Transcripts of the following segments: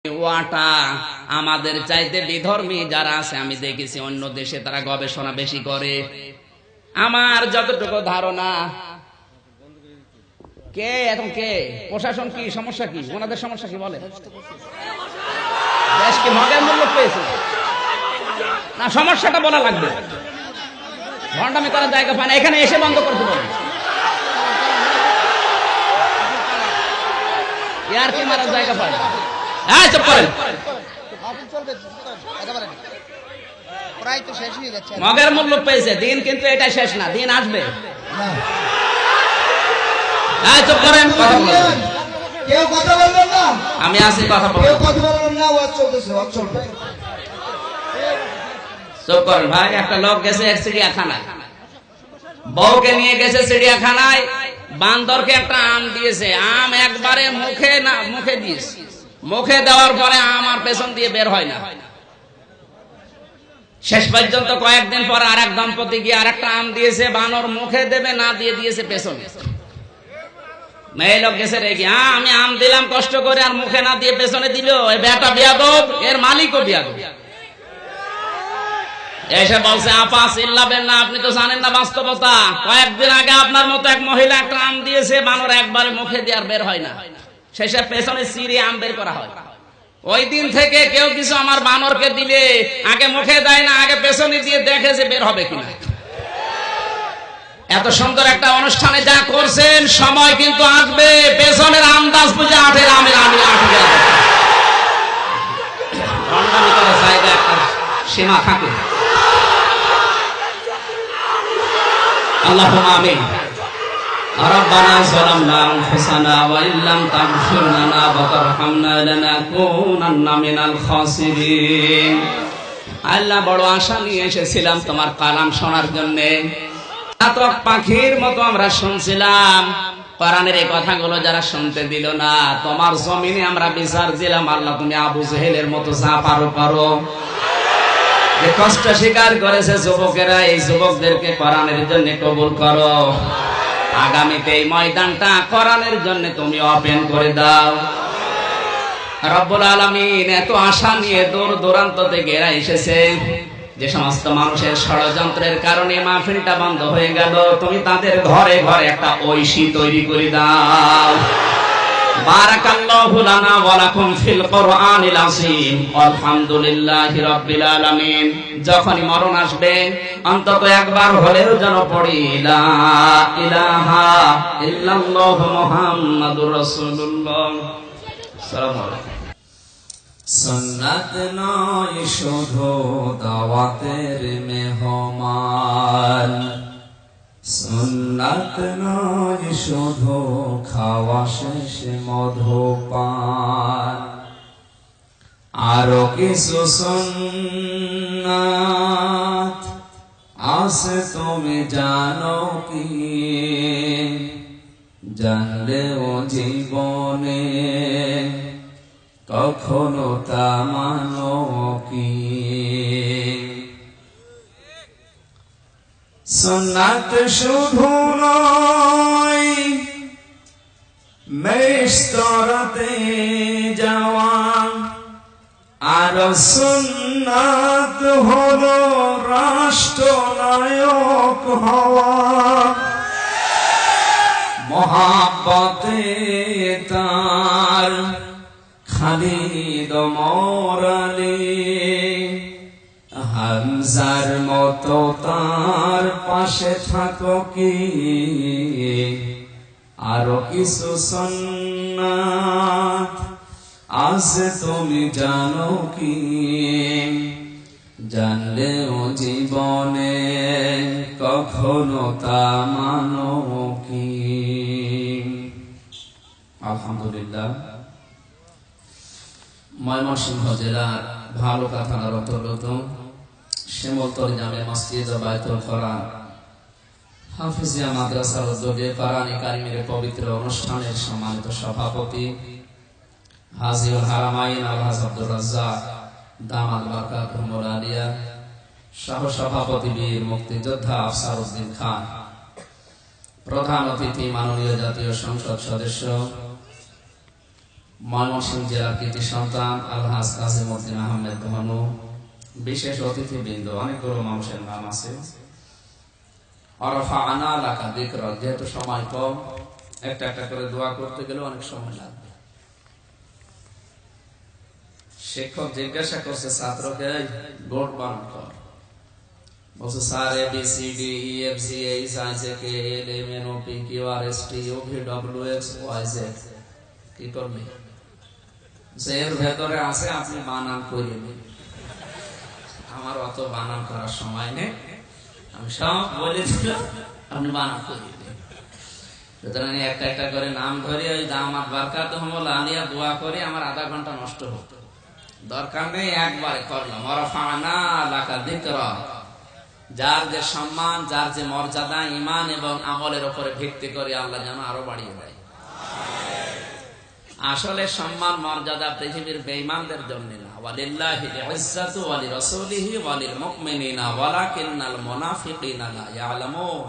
What a আমাদের চাইতে বিধর্মী যারা আছে আমি দেখেছি অন্য দেশে তারা গবেষণা বেশি করে। আমার যতটুকু ধারণা, কে এখন কে প্রশাসন কি সমস্যা কি, ওনাদের সমস্যা কি বলে? দেশ কি মগের মূল্য পেয়েছে না? সমস্যাটা বলা লাগবে, ভণ্ডামি করার জায়গা পায় না, এখানে এসে বন্ধ করতে বলে, ইয়ার কি মারার জায়গা পায় না। মগের মূল্য পেয়েছে, দিন কিন্তু এটা শেষ না, দিন আসবে। চুপ করেন, আমি আসি কথা বলবো। চুপ করেন ভাই। একটা লোক গেছে এক চিড়িয়াখানায়, বউকে নিয়ে গেছে চিড়িয়াখানায়, বান্দরকে একটা আম দিয়েছে, আম একবারে মুখে দিয়েছে, মুখে দেওয়ার পরে আম আর পেছন দিয়ে বের হয় না। শেষ পর্যন্ত কয়েকদিন পর আর এক দম্পতি গিয়ে আর একটা আম দিয়েছে, বানর মুখে দেবে না দিয়ে দিয়েছে পেছনে। মেয়ে লোক গেছে রেগে, আমি আম দিলাম কষ্ট করে আর মুখে না দিয়ে পেছনে দিল, এ বেটা বিয়াদব, এর মালিকও বিয়াদব। এসে বলছে, আপা চিল্লাবেন না, আপনি তো জানেন না বাস্তবতা। কয়েকদিন আগে আপনার মতো এক মহিলা একটা আম দিয়েছে, বানর একবারে মুখে দিয়ে আর বের হয় না, শেষে পেছনে চিড়ে আম বের করা হয়। ওই দিন থেকে কেউ কিছু আমার বানরকে দিলে আগে মুখে দেয় না, আগে পেছনে দিয়ে দেখে যে বের হবে কিনা। এত সুন্দর একটা অনুষ্ঠানে যা করছেন, সময় কিন্তু আসবে পেছনের আন্দাজ বুঝে আঠের আমের আমি আঠে জায়গা একটা সীমা থাকে। আল্লাহুম্মা আমিন। ربنا ظلمنا أنفسنا وإن لم تغفر لنا وترحمنا لنكونن من الخاسرين। আল্লাহ, বড় আশা নিয়ে এসেছিলাম তোমার কালাম শোনার জন্য, চাতক পাখির মতো আমরা শুনছিলাম। কোরআনের এই কথাগুলো যারা শুনতে দিল না, তোমার জমিনে আমরা বিচার দিলাম। আল্লাহ, তুমি আবু জেহেলের মতো যা পারো পারো। যে কষ্ট স্বীকার করেছে যুবকেরা, এই যুবকদেরকে কোরআনের জন্য কবুল করো। আগামীতে এই ময়দানটা কোরআনের জন্য তুমি ওপেন করে দাও। রব্বুল আলামিন এত আশা নিয়ে দূর দূরান্ত থেকে এরা এসেছে, যে সমস্ত মানুষের ষড়যন্ত্রের কারণে মাহফিলটা বন্ধ হয়ে গেল, তুমি তাদের ঘরে ঘরে একটা ঐশী তৈরি করে দাও। বারাকাল্লাহু লানা ওয়া লাকুম ফিল কোরআনিল আযীম। আলহামদুলিল্লাহি রাব্বিল আলামিন। যখনই মরণ আসবে অন্তত একবার হলেও যেন পড়ি লা ইলাহা ইল্লাল্লাহু মুহাম্মাদুর রাসূলুল্লাহ। আসসালামু আলাইকুম। সুন্নাত নয় শুধু দাওয়াতের মেহমান, সুন্নাত নয় শুধু খাওয়া শেষে মধুপান, আরো কিছু সুন্নাত আছে তুমি জানো কি? জানলেও জীবনে কখনো তা মানো কি? সুন্নাত শুধু নয় মেশতরাতে যাওয়া, আর সুন্নাত হলো রাষ্ট্রনায়ক হওয়া। মহাব্বতে তার খালিদ মরালি, হামজার মতো তার পাশে থাকো কি? আরো কিছু সুন্নাত আছে তুমি জানো কি? জানলেও জীবনে কখনো তা মানো কি? আলহামদুলিল্লাহ। ময়মনসিংহ জেলার ভালুকা থানার অন্তর্গত শ্যামলতলী জামে মসজিদ ও বায়তুল কোরআন হাফিজিয়া মাদ্রাসার উদ্যোগে কোরআনে কারিমের পবিত্র অনুষ্ঠানের সম্মানিত সভাপতি হাজিউল হারামাইন আলহাজ আব্দুর রাজ্জাক দামাত বারকাতুহুল আলিয়া, সহ সভাপতি বীর মুক্তিযোদ্ধা আফসার উদ্দিন খান, প্রধান অতিথি মাননীয় জাতীয় সংসদ সদস্য ময়মনসিংহ জেলার কৃতি সন্তান আলহাজ কাজী উদ্দিন আহমেদ ধনু, বিশেষ অতিথিবৃন্দ, অনেকগুলো মানুষের নাম আছে। ওয়ারফা'না লাকা যিকরাক, যেহেতু সময় কম, একটা একটা করে দোয়া করতে গেলে অনেক সময় লাগবে। শিক্ষক জিজ্ঞাসা করছে ছাত্রকে, নোট বানান কর। বলছে sir ABCD EFG HIJK LM NO P Q R S T U V W X Y Z, কি করবে? এর ভেতরে আছে, আপনি বানান করে নিন। আমার অত বানান করার সময় নেই, আমি সব বলে দিলাম, আপনি বানান করে দিন। সুতরাং একটা একটা করে নাম ধরে ওই দামাত বারকাতুহুমুল আলিয়া দোয়া করে আমার আধা ঘন্টা নষ্ট হতো। দরকার নেই, একবারে করলাম। ওয়ারফা'না লাকা যিকরাক, যার যে সম্মান, যার যে মর্যাদা ঈমান এবং আমলের উপরে ভিত্তি করে আল্লাহ যেন আরো বাড়িয়ে দেয়। আসলে সম্মান মর্যাদা পৃথিবীর বেঈমানদের জন্য না। ওয়ালিল্লাহিল ইজ্জাতু ওয়া লিরাসূলিহি ওয়া লিল মুমিনিনা ওয়ালাকিন্নাল মুনাফিকিনা লা ইয়ালামুন।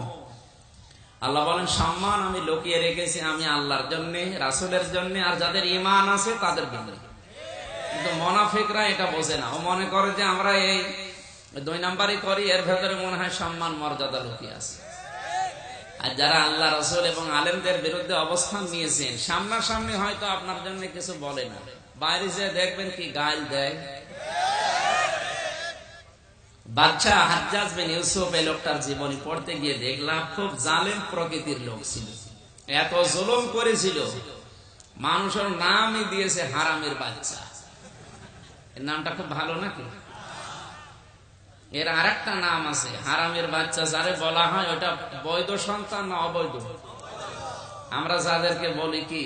আল্লাহ বলেন, সম্মান আমি লুকিয়ে রেখেছি, আমি আল্লাহর জন্য, রাসূলের জন্য, আর যাদের ঈমান আছে তাদের জন্য। কিন্তু মুনাফিকরা এটা বোঝে না। ও মনে করে যে আমরা এই 2 নাম্বারই করি, এর ভেতরে মনে হয় সম্মান মর্যাদা লুকিয়ে আছে। আর যারা আল্লাহ রাসূল এবং আলেমদের বিরুদ্ধে অবস্থান নিয়েছেন, সামনাসামনি হয়তো আপনার জন্য কিছু বলে না, বাইরে যে দেখবেন কি গাল দেয়। বাদশাহ হাজ্জাজ বিন ইউসুফ এই লোকটার জীবনী পড়তে গিয়ে দেখলাম খুব জালেম প্রকৃতির লোক ছিল, এত জুলুম করেছিল, মানুষের নামই দিয়েছে হারামের বাচ্চা। এর নামটা খুব ভালো নাকি? এর আরেকটা নাম আছে, হারামের বাচ্চা যারে বলা হয় ওটা বৈধ সন্তান না অবৈধ? আমরা যাদেরকে বলি কি,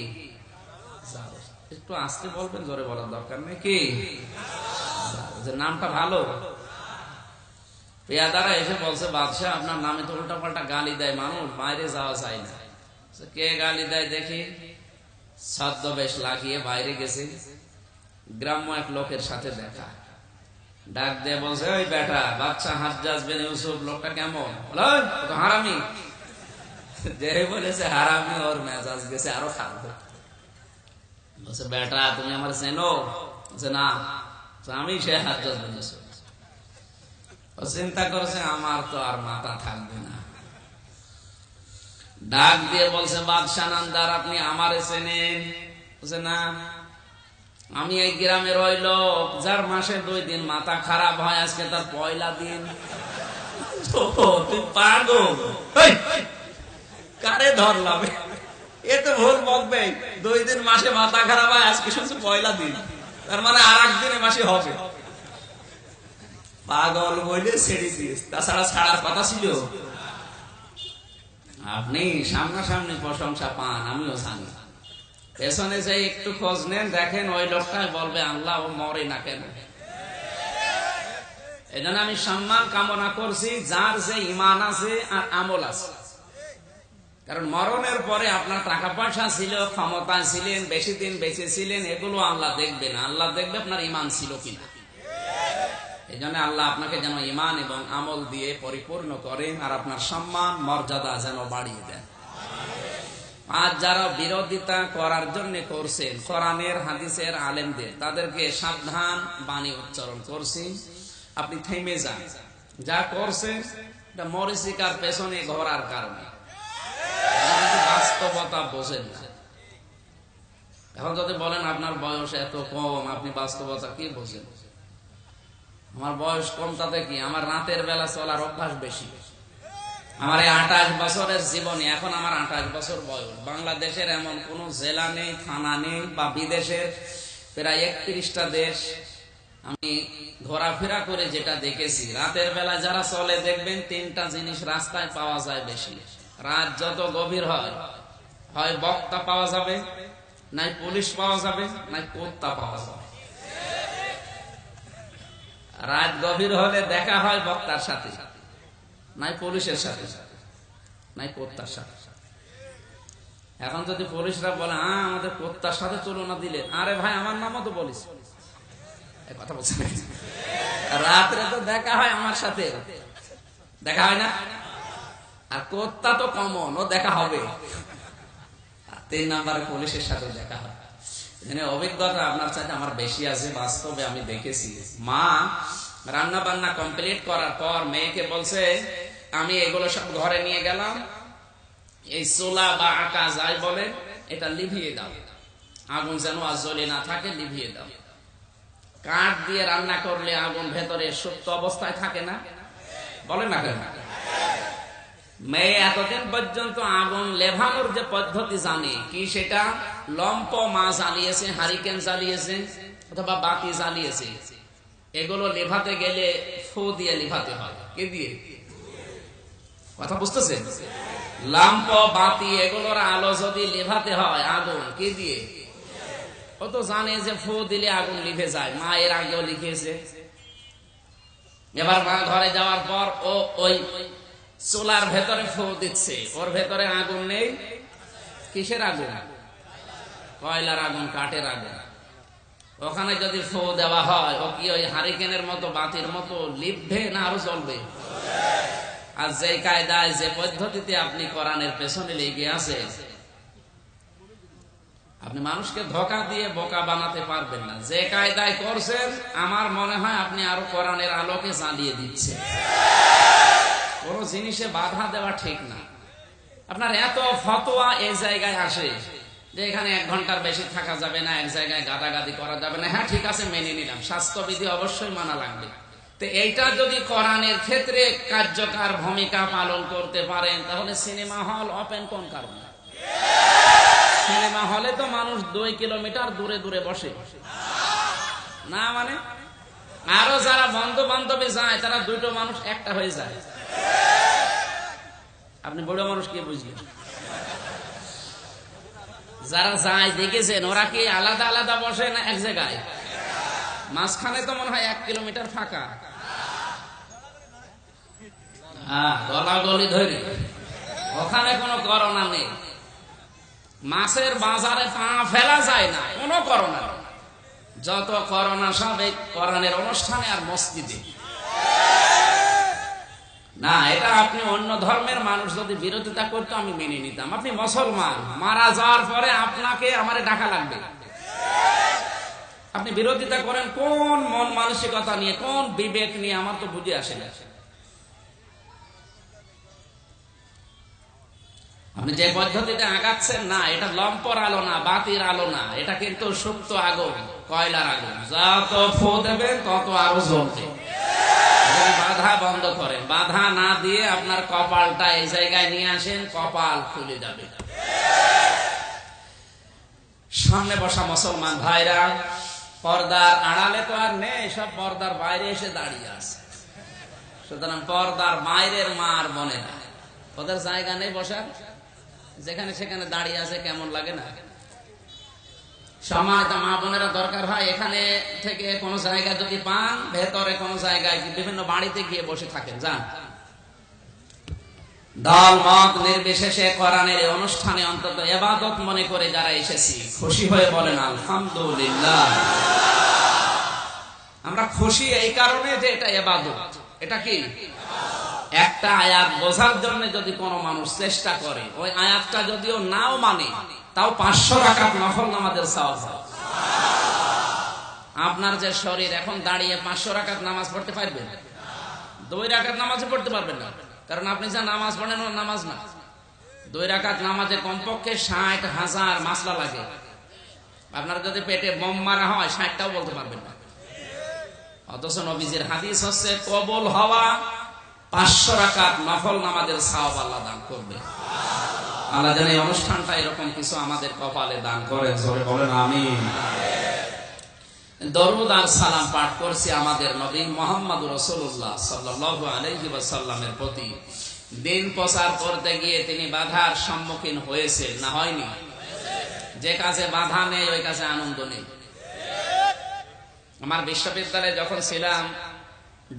একটু আস্তে বলবেন, জোরে বলার দরকার নেই, কি যে নামটা ভালো। পেয়াদারা এসে বলছে, বাদশাহ আপনার নামে তো উল্টা পাল্টা গালি দেয় মানুষ, বাইরে যাওয়া যায় না। কে গালি দেয় দেখি? ছদ্মবেশ লাগিয়ে বাইরে গেছে, গ্রাম্য এক লোকের সাথে দেখা, ডাক দিয়ে বলছে, ওই বেটা বাদশাহ হাজ্জাজ বিন ইউসুফ লোকটা কেমন? তো হারামি। যে বলেছে হারামি, ওর মেজাজ গেছে আরো খারাপ। বলছে, বেটা তুমি আমার চেনো? বলছে না। আমি সে হাজ্জাজ বিন ইউসুফ। চিন্তা করছে আমার তো আর মাথা থাকবে না, ডাক দিয়ে বলছে, বাদশাহ নামদার আপনি আমারে চেনেন? বলছে না। আমি এই গ্রামের ওই লোক যার মাসে 2 দিন মাথা খারাপ হয়, আজকে তার পয়লা দিন। তুই পাগল, কারে ধরলাম? এ তো ভুল বকবে। 2 দিন মাসে মাথা খারাপ হয়, আজকে শুধু পয়লা দিন, তার মানে আর একদিনে মাসে হবে। পাগল বলে ছেড়ে দিয়েছে, তাছাড়া ছাড়ার কথা ছিল। আপনি সামনাসামনি প্রশংসা পান, আমিও জানি। পেছনে যে একটু খোঁজ নেন, দেখেন ওই লোকটাই বলবে আল্লাহ ও মরে না কেন। এই জন্য আমি সম্মান কামনা করছি যার যে ঈমান আছে আর আমল আছে। কারণ মরণের পরে আপনার টাকা পয়সা ছিল, ক্ষমতা ছিলেন, বেশি দিন বেঁচে ছিলেন, এগুলো আল্লাহ দেখবে না। আল্লাহ দেখবে আপনার ঈমান ছিল কিনা। এই জন্য আল্লাহ আপনাকে যেন ঈমান এবং আমল দিয়ে পরিপূর্ণ করেন, আর আপনার সম্মান মর্যাদা যেন বাড়িয়ে দেন। আজ যারা বিরোধিতা করার জন্য করছেন কোরআনের হাদিসের আলেমদের, তাদেরকে সাবধান বাণী উচ্চারণ করছি, আপনি থেমে যান। যা করছেন এটা মরিচিকার পেছনে ঘোরার কারণে, বাস্তবতা বোঝেন না। এখন যদি বলেন আপনার বয়স এত কম, আপনি বাস্তবতা কি বোঝেন? আমার বয়স কম তাতে কি, আমার রাতের বেলা চলার অভ্যাস বেশি। আমার এই 28 বছরের জীবনে, এখন আমার 28 বছর বয়স। বাংলাদেশের এমন কোন জেলা নেই, থানা নেই, বা বিদেশের প্রায় 31টা দেশ আমি ঘোরাফেরা করে যেটা দেখেছি, রাতের বেলা যারা চলে দেখবেন 3টা জিনিস রাস্তায় পাওয়া যায় বেশি। রাত যত গভীর হয়, হয় বক্তা পাওয়া যাবে, নাই পুলিশ পাওয়া যাবে, নাই কুত্তা পাওয়া যাবে। রাত গভীর হলে দেখা হয় বক্তার সাথে, নাই পুলিশের সাথে, নাই কুত্তার সাথে। এখন যদি পুলিশরা বলে হ্যাঁ আমাদের কুত্তার সাথে তুলনা দিলে, আরে ভাই আমার নামও তো বলিস, কথা বলছে। রাত্রে তো দেখা হয় আমার সাথে, দেখা হয় না? আর কুত্তা তো কমন, ও দেখা হবে। 3 নম্বরে পুলিশের সাথে দেখা হয়। এখানে অভিজ্ঞতা আপনার চাইতে আমার বেশি আছে, বাস্তবে আমি দেখেছি। মা রান্না বান্না কমপ্লিট করার পর মেয়েকে বলছে, আমি এগুলো সব ঘরে নিয়ে গেলাম, এই চুলা বা আকা যাই বলে এটা লিভিয়ে দাও, আগুন যেন আর জ্বলে না থাকে, লিভিয়ে দাও। কাঠ দিয়ে রান্না করলে আগুন ভেতরে সুপ্ত অবস্থায় থাকে না, বলে না কেন? মেয়ে এতদিন পর্যন্ত আগুন লেভানোর যে পদ্ধতি জানে কি, সেটা লম্প মা জ্বালিয়েছে, হারিকেন জ্বালিয়েছে অথবা বাতি জ্বালিয়েছে। এগুলো লেভাতে গেলে ফু দিয়ে লিভাতে হয়। কি দিয়ে? কথা বুঝতেছেন? লাম্প, বাতি এগুলোর আলো যদি লেভাতে হয় আগুন, কি দিয়ে? ও তো জানে যে ফু দিলে আগুন লিভে যায়, মা এর আগেও লিখেছে। এবার মা ঘরে যাওয়ার পর ও ওই চুলার ভেতরে ফু দিচ্ছে, ওর ভেতরে আগুন নেই। কিসের আগুন? কয়লার আগুন, কাঠের আগুন। ওখানে যদি ফু দেওয়া হয়, ও কি ওই হারিকেনের মতো বাতির মতো লিভবে না আরো জ্বলবে? আর যে কায়দায় যে পদ্ধতিতে আপনি কোরআনের পেছনে লেগে আছেন, আপনি মানুষকে ধোঁকা দিয়ে বোকা বানাতে পারবেন না। যে কায়দায় করছেন, আমার মনে হয় আপনি আরো কোরআনের আলোকে জ্বালিয়ে দিচ্ছেন। কোন জিনিসে বাধা দেওয়া ঠিক না। আপনার এত ফতোয়া এই জায়গায় আসে যে এখানে 1 ঘন্টার বেশি থাকা যাবে না, এক জায়গায় গাদাগাদি করা যাবে না। হ্যাঁ ঠিক আছে, মেনে নিলাম, স্বাস্থ্যবিধি অবশ্যই মানা লাগবে। তো এইটা যদি কোরআনের ক্ষেত্রে কার্যকর ভূমিকা পালন করতে পারেন, তাহলে সিনেমা হল ওপেন কোন কারণে? সিনেমা হলে তো মানুষ 2 কিলোমিটার দূরে দূরে বসে না, মানে আরো যারা বন্ধু বান্ধবী যায়, তারা 2টো মানুষ একটা হয়ে যায়। আপনি বড় মানুষ কি বুঝলেন? যারা যায় দেখেছেন, ওরা কি আলাদা আলাদা বসে না এক জায়গায়? মাঝখানে তো মনে হয় 1 কিলোমিটার ফাঁকা, গলাগলি ধরে। ওখানে কোনো করোনা নেই। মাছের বাজারে পা ফেলা যায় না, কোনো করোনা নেই। যত করোনা সব এই কোরআনের অনুষ্ঠানে আর মসজিদে। না, এটা আপনি অন্য ধর্মের মানুষ যদি বিরোধিতা করতো আমি মেনে নিতাম। আপনি মুসলমান, মারা যাওয়ার পরে আপনাকে আমারে ডাকা লাগবে। আপনি বিরোধিতা করেন কোন মন মানসিকতা নিয়ে, কোন বিবেক নিয়ে, আমার তো বুঝে আসে না। আপনি যে পদ্ধতিতে আগাচ্ছেন, না এটা লম্পর আলো না, বাতির আলো না, এটা কিন্তু সুপ্ত আগুন, কয়লার আগুন। যত ফু দেবেন তত আরো জ্বলবে। বাধা বন্ধ করেন, বাধা না দিয়ে আপনার কপালটা এই জায়গায় নিয়ে আসেন, কপাল খুলে যাবে। সামনে বসা মুসলমান ভাইরা, পর্দার আড়ালে তো আর নেই, সব পর্দার বাইরে এসে দাঁড়িয়ে আছে। সুতরাং পর্দার বাইরের মা আর বোনেরা, ওদের জায়গা নেই বসার, যেখানে সেখানে দাঁড়িয়ে আছে, কেমন লাগে না? সমাজ মা বোনেরা দরকার হয় এখানে থেকে কোন জায়গা যদি পান, ভেতরে কোন জায়গায় বিভিন্ন বাড়িতে গিয়ে বসে থাকেন, যান। দল মত নির্বিশেষে কোরআনের অনুষ্ঠানে অন্তত ইবাদত মনে করে যারা এসেছি, খুশি হয়ে বলেন আলহামদুলিল্লাহ। আমরা খুশি এই কারণে যে এটা ইবাদত। এটা কি? একটা আয়াত বোঝার জন্য যদি কোনো মানুষ চেষ্টা করে, ওই আয়াতটা যদিও নাও মানে, তাও 500 রাকাত নফল নামাজের সওয়াব হয়। আপনার যে শরীর, এখন দাঁড়িয়ে 500 রাকাত নামাজ পড়তে পারবেন? 2 রাকাত নামাজও পড়তে পারবেন না, কারণ আপনি যা নামাজ পড়েন ওর নামাজ না। 2 রাকাত নামাজে কমপক্ষে 60,000 মাসলা লাগে। আপনার যদি পেটে বোম মারা হয় 60টাও বলতে পারবেন না। অথচ নবীজির হাদিস হচ্ছে, কবুল হওয়া 500 রাকাত নফল নামাজের সওয়াব আল্লাহ দান করবে। আল্লাহ যেন এই অনুষ্ঠানটা এরকম কিছু আমাদের কপালে দান করেন, জোরে বলেন আমিন। দরুদ আর সালাম পাঠ করছি আমাদের নবী মুহাম্মদ রাসূলুল্লাহ সাল্লাল্লাহু আলাইহি ওয়াসাল্লামের প্রতি। দিন প্রচার করতে গিয়ে তিনি বাধার সম্মুখীন হয়েছেন, না হয়নি? যে কাজে বাধা নেই ওই কাজে আনন্দ নেই। আমার বিশ্ববিদ্যালয়ে যখন ছিলাম,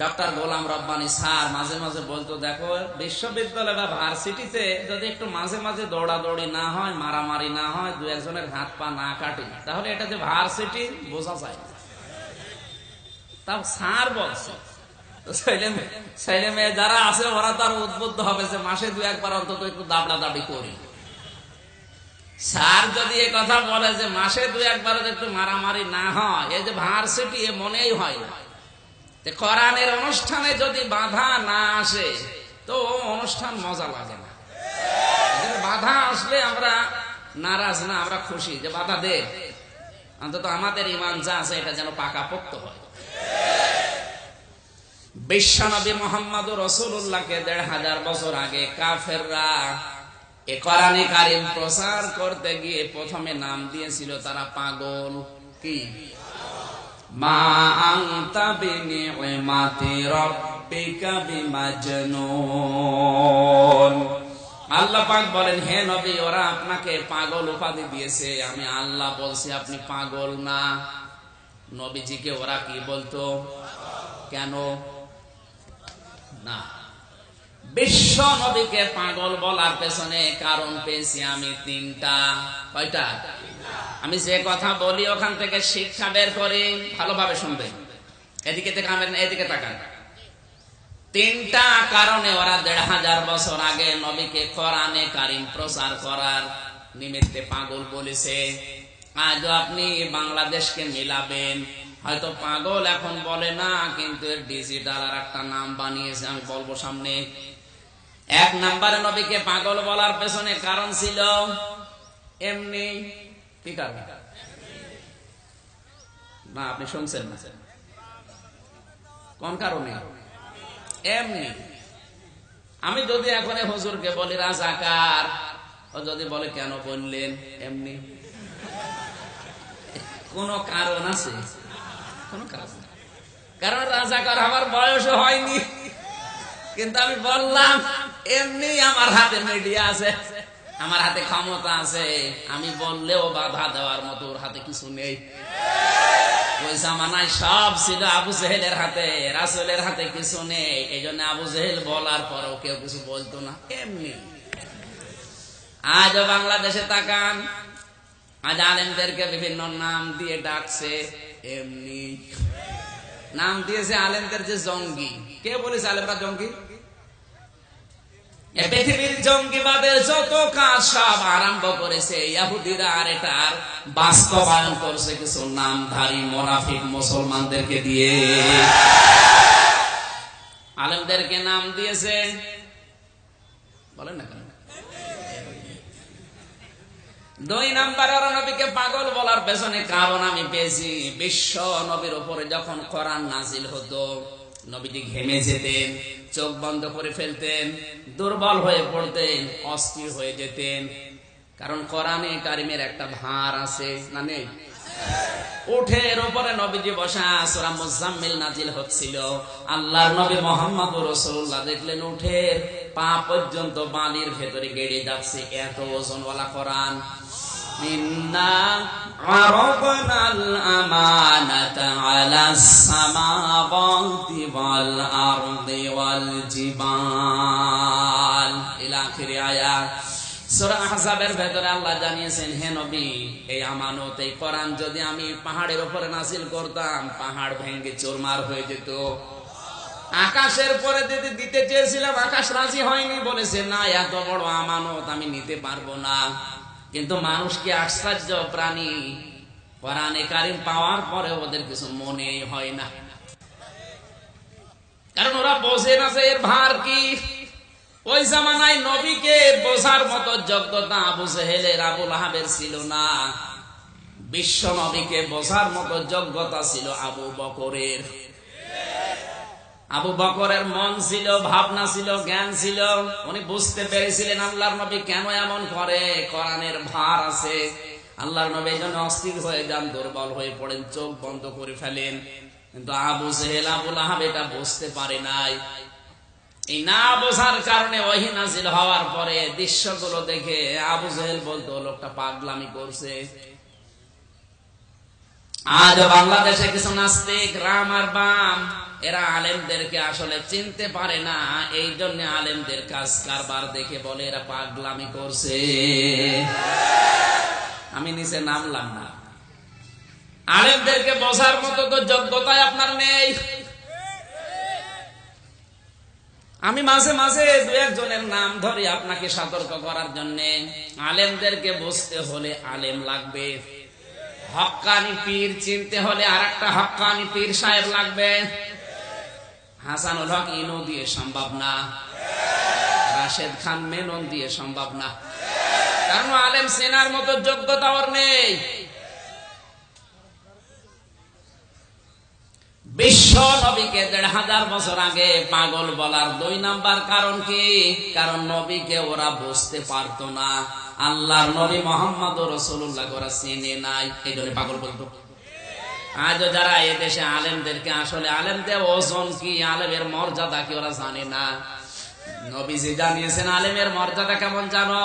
ডক্টর গোলাম রব্বানী স্যার মাঝে মাঝে বলতো, দেখো বিশ্ববিদ্যালয় বা ভার্সিটিতে যদি একটু মাঝে মাঝে দৌড়াদৌড়ি না হয়, মারামারি না হয়, 2-1 হাত পা না কাটে, তাহলে এটা যে ভার্সিটি বোঝা যায় না। তাও স্যার বলছে, ছেলে মেয়ে যারা আছে ওরা তার উদ্বুদ্ধ হবে যে মাসে 2-1 বার অন্তত একটু দাবড়া দাবি করি। স্যার যদি এ কথা বলে যে মাসে 2-1 বার একটু মারামারি না হয়, এই যে ভার্সিটি মনেই হয় না। কোরআনের অনুষ্ঠানে যদি বাধা না আসে তো অনুষ্ঠান মজা লাগে না। বাধা আসলে আমরা নারাজ না, আমরা খুশি যে বাধা দে, অন্তত আমাদের ঈমান যা আছে এটা যেন পাকাপোক্ত হয়। বিশ্বনবী মুহাম্মদুর রাসূলুল্লাহকে ১৫০০ বছর আগে কাফেররা এ কোরআনে কারীম প্রচার করতে গিয়ে প্রথমে নাম দিয়েছিল তারা পাগল। কি? মা আনতা বিনিমাতি রাব্বিকা বিমাজনুন। আল্লাহ পাক বলেন, হে নবী, ওরা আপনাকে পাগল উপাধি দিয়েছে, আমি আল্লাহ বলছি আপনি পাগল না। নবীজিকে ওরা কি বলতো? কেন না? বিশ্ব নবীকে পাগল বলার পেছনে কারণ পেয়েছি আমি 3টা। কয়টা? আমি যে কথা বলি ওখান থেকে শিক্ষা বের করি, ভালোভাবে শুনবেন। এদিকে তাকাবেন, এদিকে তাকান। 3টা কারণে ওরা ১৫০০ বছর আগে নবীকে কোরআনে কারীম প্রচার করার নিমিত্তে পাগল বলেছে। আজও আপনি বাংলাদেশকে মিলাবেন, হয়তো পাগল এখন বলে না, কিন্তু এর ডিজিটাল আর একটা নাম বানিয়েছে, আমি বলবো সামনে। 1 নম্বরে নবীকে পাগল বলার পেছনে কারণ ছিল এমনি। কি কারণ? না, আপনি শুনছেন না? কোন কারণে? এমনি। আমি যদি এখন হুজুরকে বলি রাজাকার, ও যদি বলে কেন বললেন এমনি, কোন কারণ আছে? কোন কারণ? কারণ রাজাকার আমার বয়স হয়নি, কিন্তু আমি বললাম এমনি। আমার হাতে মিডিয়া আছে, আমার হাতে ক্ষমতা আছে, আমি বললেও বাধা দেওয়ার মতো ওর হাতে কিছু নেই। ওই জামানায় সব ছিল আবু জেহেলের হাতে, রাসূলের হাতে কিছু নেই। এই জন্য আবু জেহেল বলার পরও কেউ কিছু বলতো না, এমনি। আজও বাংলাদেশে তাকান, আজ আলেমদেরকে বিভিন্ন নাম দিয়ে ডাকছে, এমনি। নাম দিয়েছে আলেমদের যে জঙ্গি। কে বলেছে আলেমরা জঙ্গি? পৃথিবীর জঙ্গিবাদের যত কাজ সব আরম্ভ করেছে ইহুদিরা, আর এটার বাস্তবায়ন করছে কিছু নামধারী মুনাফিক মুসলমানদেরকে দিয়ে। আলেমদেরকে নাম দিয়েছে, বলেন না কেন? 2 নম্বরে ওরা নবীকে পাগল বলার পেছনে কারণ আমি পেয়েছি, বিশ্ব নবীর উপরে যখন কোরআন নাজিল হতো নবীজি ঘেমে যেতেন, চোখ বন্ধ করে ফেলতেন, দুর্বল হয়ে পড়তেন, অস্থির হয়ে যেতেন। কারণ কোরআনে কারিমের একটা ভার আছে না নেই? উঠের উপরে নবীজি বসা, সূরা মুজাম্মিল নাজিল হচ্ছিল। আল্লাহর নবী মুহাম্মদুর রাসূলুল্লাহ দেখলেন উঠের পা পর্যন্ত বালির ভেতরে গেড়ে যাচ্ছে, এত ওজনওয়ালা কোরআন। ইন্না আরাদনাল আমানাতা আলাস সামাওয়াতি ওয়াল আরদি ওয়াল জিবাল ইলা আখিরি আয়াত। সূরা আহজাবের ভেতরে আল্লাহ জানিয়েছেন, হে নবী, এই আমানত, এই কোরআন যদি আমি পাহাড়ের উপরে নাযিল করতাম, পাহাড় ভেঙে চুরমার হয়ে যেত। আকাশের পরে যদি দিতে চেয়েছিলাম, আকাশ রাজি হয়নি, বলেছে না, এত বড় আমানত আমি নিতে পারবো না। কিন্তু মানুষ কি আশ্চর্য প্রাণী, কোরআনে কারীম পাওয়ার পরে ওদের কিছু মনে হয় না, কারণ ওরা বোঝে না যে এর ভার কি। ওই জামানায় নবীকে বোঝার মতো যোগ্যতা আবু জেহেলের, আবু লাহাবের ছিল না। বিশ্ব নবীকে বোঝার মতো যোগ্যতা ছিল আবু বকরের। আবু বকরের মন ছিল, ভাবনা ছিল, জ্ঞান ছিল। উনি বুঝতে পেরেছিলেন আল্লাহর নবী কেন এমন করে, কোরআনের ভার আছে। আল্লাহর নবী এই জন্য অস্থির হয়ে যান, দুর্বল হয়ে পড়েন, চোখ বন্ধ করে ফেলেন। কিন্তু আবু জেহেল, আবু লাহাব এটা বুঝতে পারে নাই। এই না বোঝার কারণে ওহী নাযিল হওয়ার পরে দৃশ্যগুলো দেখে আবু জেহেল বলতো লোকটা পাগলামি করছে। আজ বাংলাদেশে কিছু নাস্তিক, রাম আর বাম, এরা আলেমদেরকে আসলে চিনতে পারে না। এই জন্য আলেমদের কাজ কারবার দেখে বলে এরা পাগলামি করছে। আমি নিচে নামলাম না। আলেমদেরকে বোঝার মতো তো যোগ্যতাই আপনার নেই। আমি মাঝে মাঝে দু একজনের নাম ধরে আপনাকে সতর্ক করার জন্য। আলেমদেরকে বুঝতে হলে আলেম লাগবে, হক্কানি পীর চিনতে হলে আর একটা হক্কানি পীর সাহেব লাগবে। হাসানুল হক ইনু দিয়ে সম্ভব না, রাশেদ খান মেনন দিয়ে সম্ভব না, কারণ আলেম চেনার মতো যোগ্যতা ওর নেই। বিশ্ব নবীকে ১৫০০ বছর আগে পাগল বলার ২ নাম্বার কারণ কি? কারণ নবীকে ওরা বুঝতে পারতো না, আল্লাহর নবী মোহাম্মদ রাসূলুল্লাহ ওরা চিনে নাই, এই জন্য পাগল বলতো। আজও যারা এদেশে আলেমদেরকে আসলে আলেমদের ওজন কি, আলেমের মর্যাদা কি ওরা জানে না। নবীজি জানিয়েছেন আলেমের মর্যাদা কেমন জানো?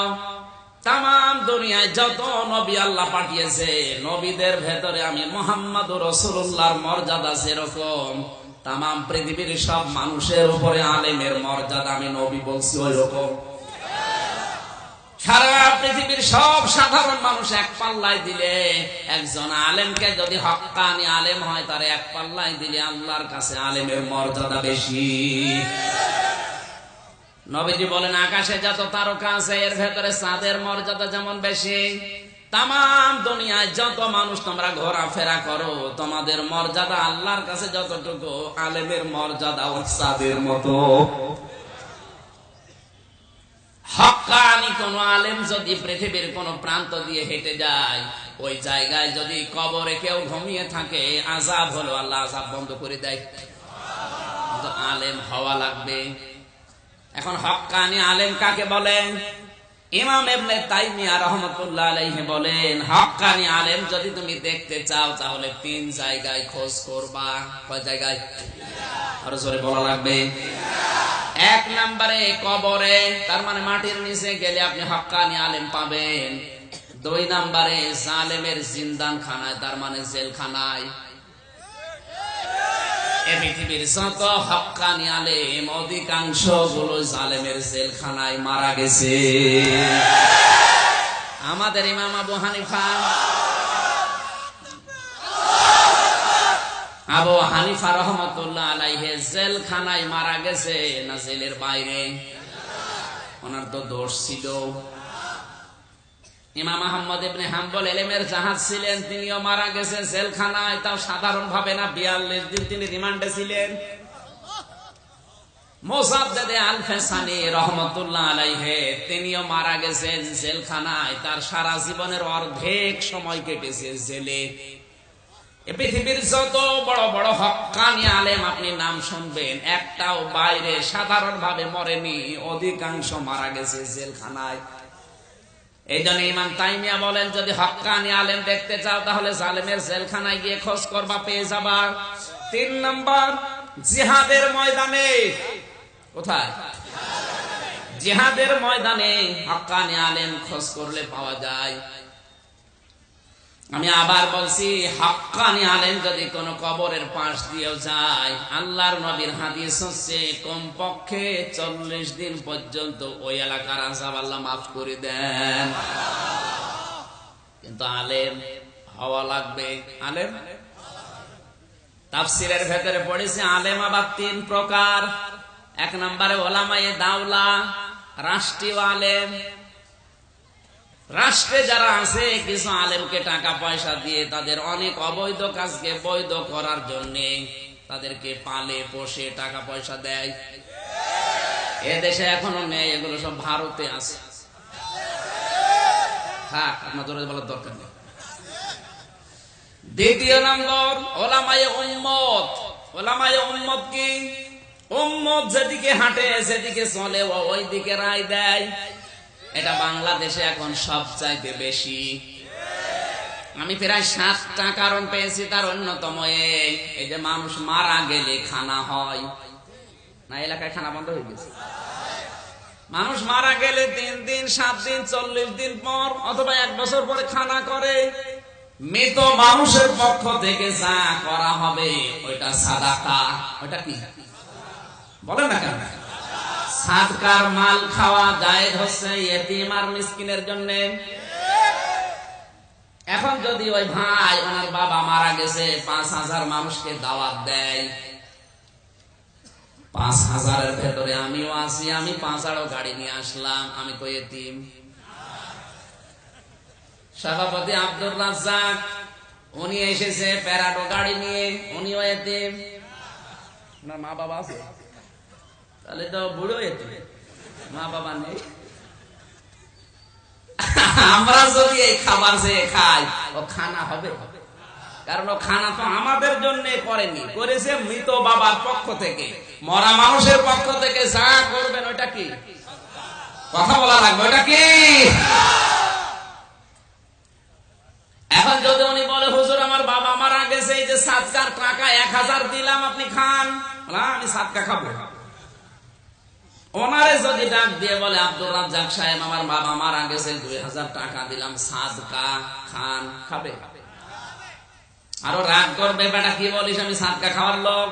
তাম দুনিয়ায় যত নবী আল্লাহ পাঠিয়েছে, নবীদের ভেতরে আমি মুহাম্মদ রাসূলুল্লাহর মর্যাদা যেরকম, তাম পৃথিবীর সব মানুষের উপরে আলেমের মর্যাদা আমি নবী বলছি ওই রকম। সারা পৃথিবীর সব সাধারণ মানুষ এক পাল্লায় দিলে, একজন আলেমকে যদি হক্কানি আলেম হয় তার এক পাল্লায় দিলে আল্লাহর কাছে আলেমের মর্যাদা বেশি। নবীজি বলেন আকাশে যত তারকা আছে এর ভেতরে চাঁদের মর্যাদা যেমন বেশি। তাম দুনিয়ায় যত মানুষ তোমরা ঘোরাফেরা করো, তোমাদের মর্যাদা আল্লাহর কাছে যতটুকু, আলেমের মর্যাদা ও চাঁদের মতো। হক্কানি কোন আলেম যদি পৃথিবীর কোন প্রান্ত দিয়ে হেঁটে যায়, ওই জায়গায় যদি কবরে কেউ ঘুমিয়ে থাকে, আযাব হলো আল্লাহ আযাব বন্ধ করে দেয়। আলেম হওয়া লাগবে। এখন হক্কানি আলেম কাকে বলেন? ইমাম ইবনে তাইমিয়া রাহমাতুল্লাহ আলাইহি বলেন, হক্কানি আলেম যদি তুমি দেখতে চাও তাহলে 3 জায়গায় খোঁজ করবা। কয় জায়গায়? আরো জোরে বলা লাগবে। 1 নম্বরে কবরে, তার মানে মাটির নিচে গেলে আপনি হক্কানি আলেম পাবেন। 2 নম্বরে জালেমের জিন্দানখানায়, তার মানে জেলখানায়। পৃথিবীর যত হক্কানি আলেম অধিকাংশ গুলো জালেমের জেলখানায় মারা গেছে। আমাদের ইমাম আবু হানিফা রহমতুল্লাহ আলাইহি জেলখানায় মারা গেছে না জেলের বাইরে? ওনার তো দোষ ছিল। ইমাম আহমদ ইবনে হাম্বল ইলমের জাহাজ ছিলেন, তিনিও মারা গেছেন জেলখানায়, তাও সাধারণ ভাবে না, ৪২ দিন তিনি রিমান্ডে ছিলেন। মুসাদ্দেদ আল-ফেসানি রাহমাতুল্লাহ আলাইহি তিনিও মারা গেছেন জেলখানায়, তার সারা জীবনের অর্ধেক সময় কেটেছে জেলে। পৃথিবীর যত বড় বড় হক্কানি আলেম আপনি নাম শুনবেন, একটাও বাইরে সাধারণ ভাবে মরেনি, অধিকাংশ মারা গেছে জেলখানায়। এই জন্য ইমাম তাইমিয়া বলেন, যদি হক্কানি আলেম দেখতে চাও তাহলে জালেমের জেলখানায় গিয়ে খোঁজ করবা, পেয়ে যাবা। 3 নম্বর, জিহাদের ময়দানে। কোথায়? জিহাদের ময়দানে হক্কানি আলেম খোঁজ করলে পাওয়া যায়। আমি আবার বলছি, হক্কানি আলেম যদি কোন কবরের পাশ দিয়েও যায়, আল্লাহর নবীর হাদিস হচ্ছে কমপক্ষে 40 দিন পর্যন্ত ওই এলাকার আযাব আল্লাহ মাফ করে দেন। কিন্তু আলেম হওয়া লাগবে। আলেম তাফসীরের ভেতরে পড়েছে আলেম আবার 3 প্রকার। 1 নম্বরে ওলামায়ে দাওলা, রাষ্ট্রীয় আলেম। রাষ্ট্রে যারা আছে, কিছু আলেমকে টাকা পয়সা দিয়ে তাদের অনেক অবৈধ কাজকে বৈধ করার জন্য তাদেরকে পালে পোষে টাকা পয়সা দেয়। এদেশে এখনো নেই, এগুলো সব ভারতে আছে। হ্যাঁ, আপনার জোরে বলার দরকার নেই। 2 নম্বর ওলামায়ে উম্মত। ওলামায়ে উম্মত কি? উম্মত যেদিকে হাঁটে, যেদিকে চলে, ওই দিকে রায় দেয়। এটা বাংলাদেশে এখন সবচাইতে বেশি। আমি প্রায় 7টা কারণ পেয়েছি, তার অন্যতম এই যে মানুষ মারা গেলে খানা হয় না। এলাকায় খানা বন্ধ হয়ে গেছে। মানুষ মারা গেলে 3 দিন, 7 দিন, 40 দিন পর অথবা 1 বছর পরে খানা করে। মৃত মানুষের পক্ষ থেকে যা করা হবে ওইটা সাদাকা। ওইটা কি বলেন না কেন? সাদকার মাল খাওয়া জায়েজ হচ্ছে ইতিম আর মিসকিনের জন্য। এখন যদি ওই ভাই ওনার বাবা মারা গেছে, 5000 মানুষকে দাওয়াত দেয়, 5,000-এর ভেতরে আমিও আছি, আমি 5 গাড়ি নিয়ে আসলাম, আমি তো এতিম। সভাপতি আব্দুর রাজ্জাক উনি এসেছে প্যারাডো গাড়ি নিয়ে, উনিও এতিম। না মা বাবা আছে? তাহলে তো বুড়ো এতিম, মা বাবা নেই। আমরা যদি এই খাবার যে খাই, ও খানা হবে? কারণ ও খানা তো আমাদের জন্য করেনি, করেছে মৃত বাবার পক্ষ থেকে, মরা মানুষের পক্ষ থেকে। যা করবেন ওটা কি কথা বলা লাগবে, ওটা কি? এখন যদি উনি বলে হুজুর আমার বাবা মারা গেছে, এই যে সাদকার টাকা 1000 দিলাম, আপনি খান, আমি সাদকা খাবো। ওনারে যদি ডাক দিয়ে বলে আব্দুর রাজ্জাক সাহেব আমার বাবা মারা গেছে, 2000 টাকা দিলাম, সাদকা খান, খাবে? আরো রাগ করবে, বেটা কি বলিস আমি সাদকা খাওয়ার লোক।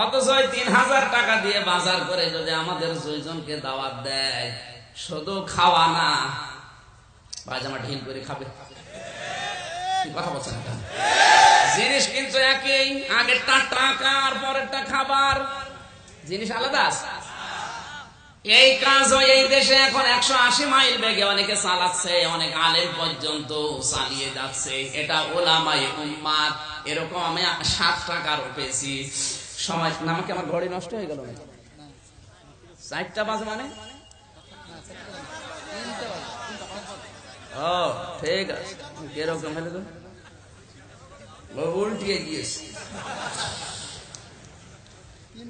অথচ 3000 টাকা দিয়ে বাজার করে যদি আমাদের 2 জনকে দাওয়াত দেয়, শুধু খাওয়া না, পায়জামা ঢিল করে খাবে। কথা বলছেন না? জিনিস কিন্তু একই, আগেরটা টাকা আর পরেরটা খাবার, জিনিস আলাদা। এই কাজ এই দেশে এখন 180 মাইল বেগে অনেকে চালাচ্ছে, অনেক আলেম পর্যন্ত চালিয়ে যাচ্ছে। এটা ওলামায়ে উম্মাত। এরকম আমি 7 টাকার পেয়েছি। সময় নামকে আমার ঘড়ি নষ্ট হয়ে গেল, 4টা বাজে মানে? ও ঠিক আছে, কিরকম হলে তো উল্টিয়ে গিয়েছে।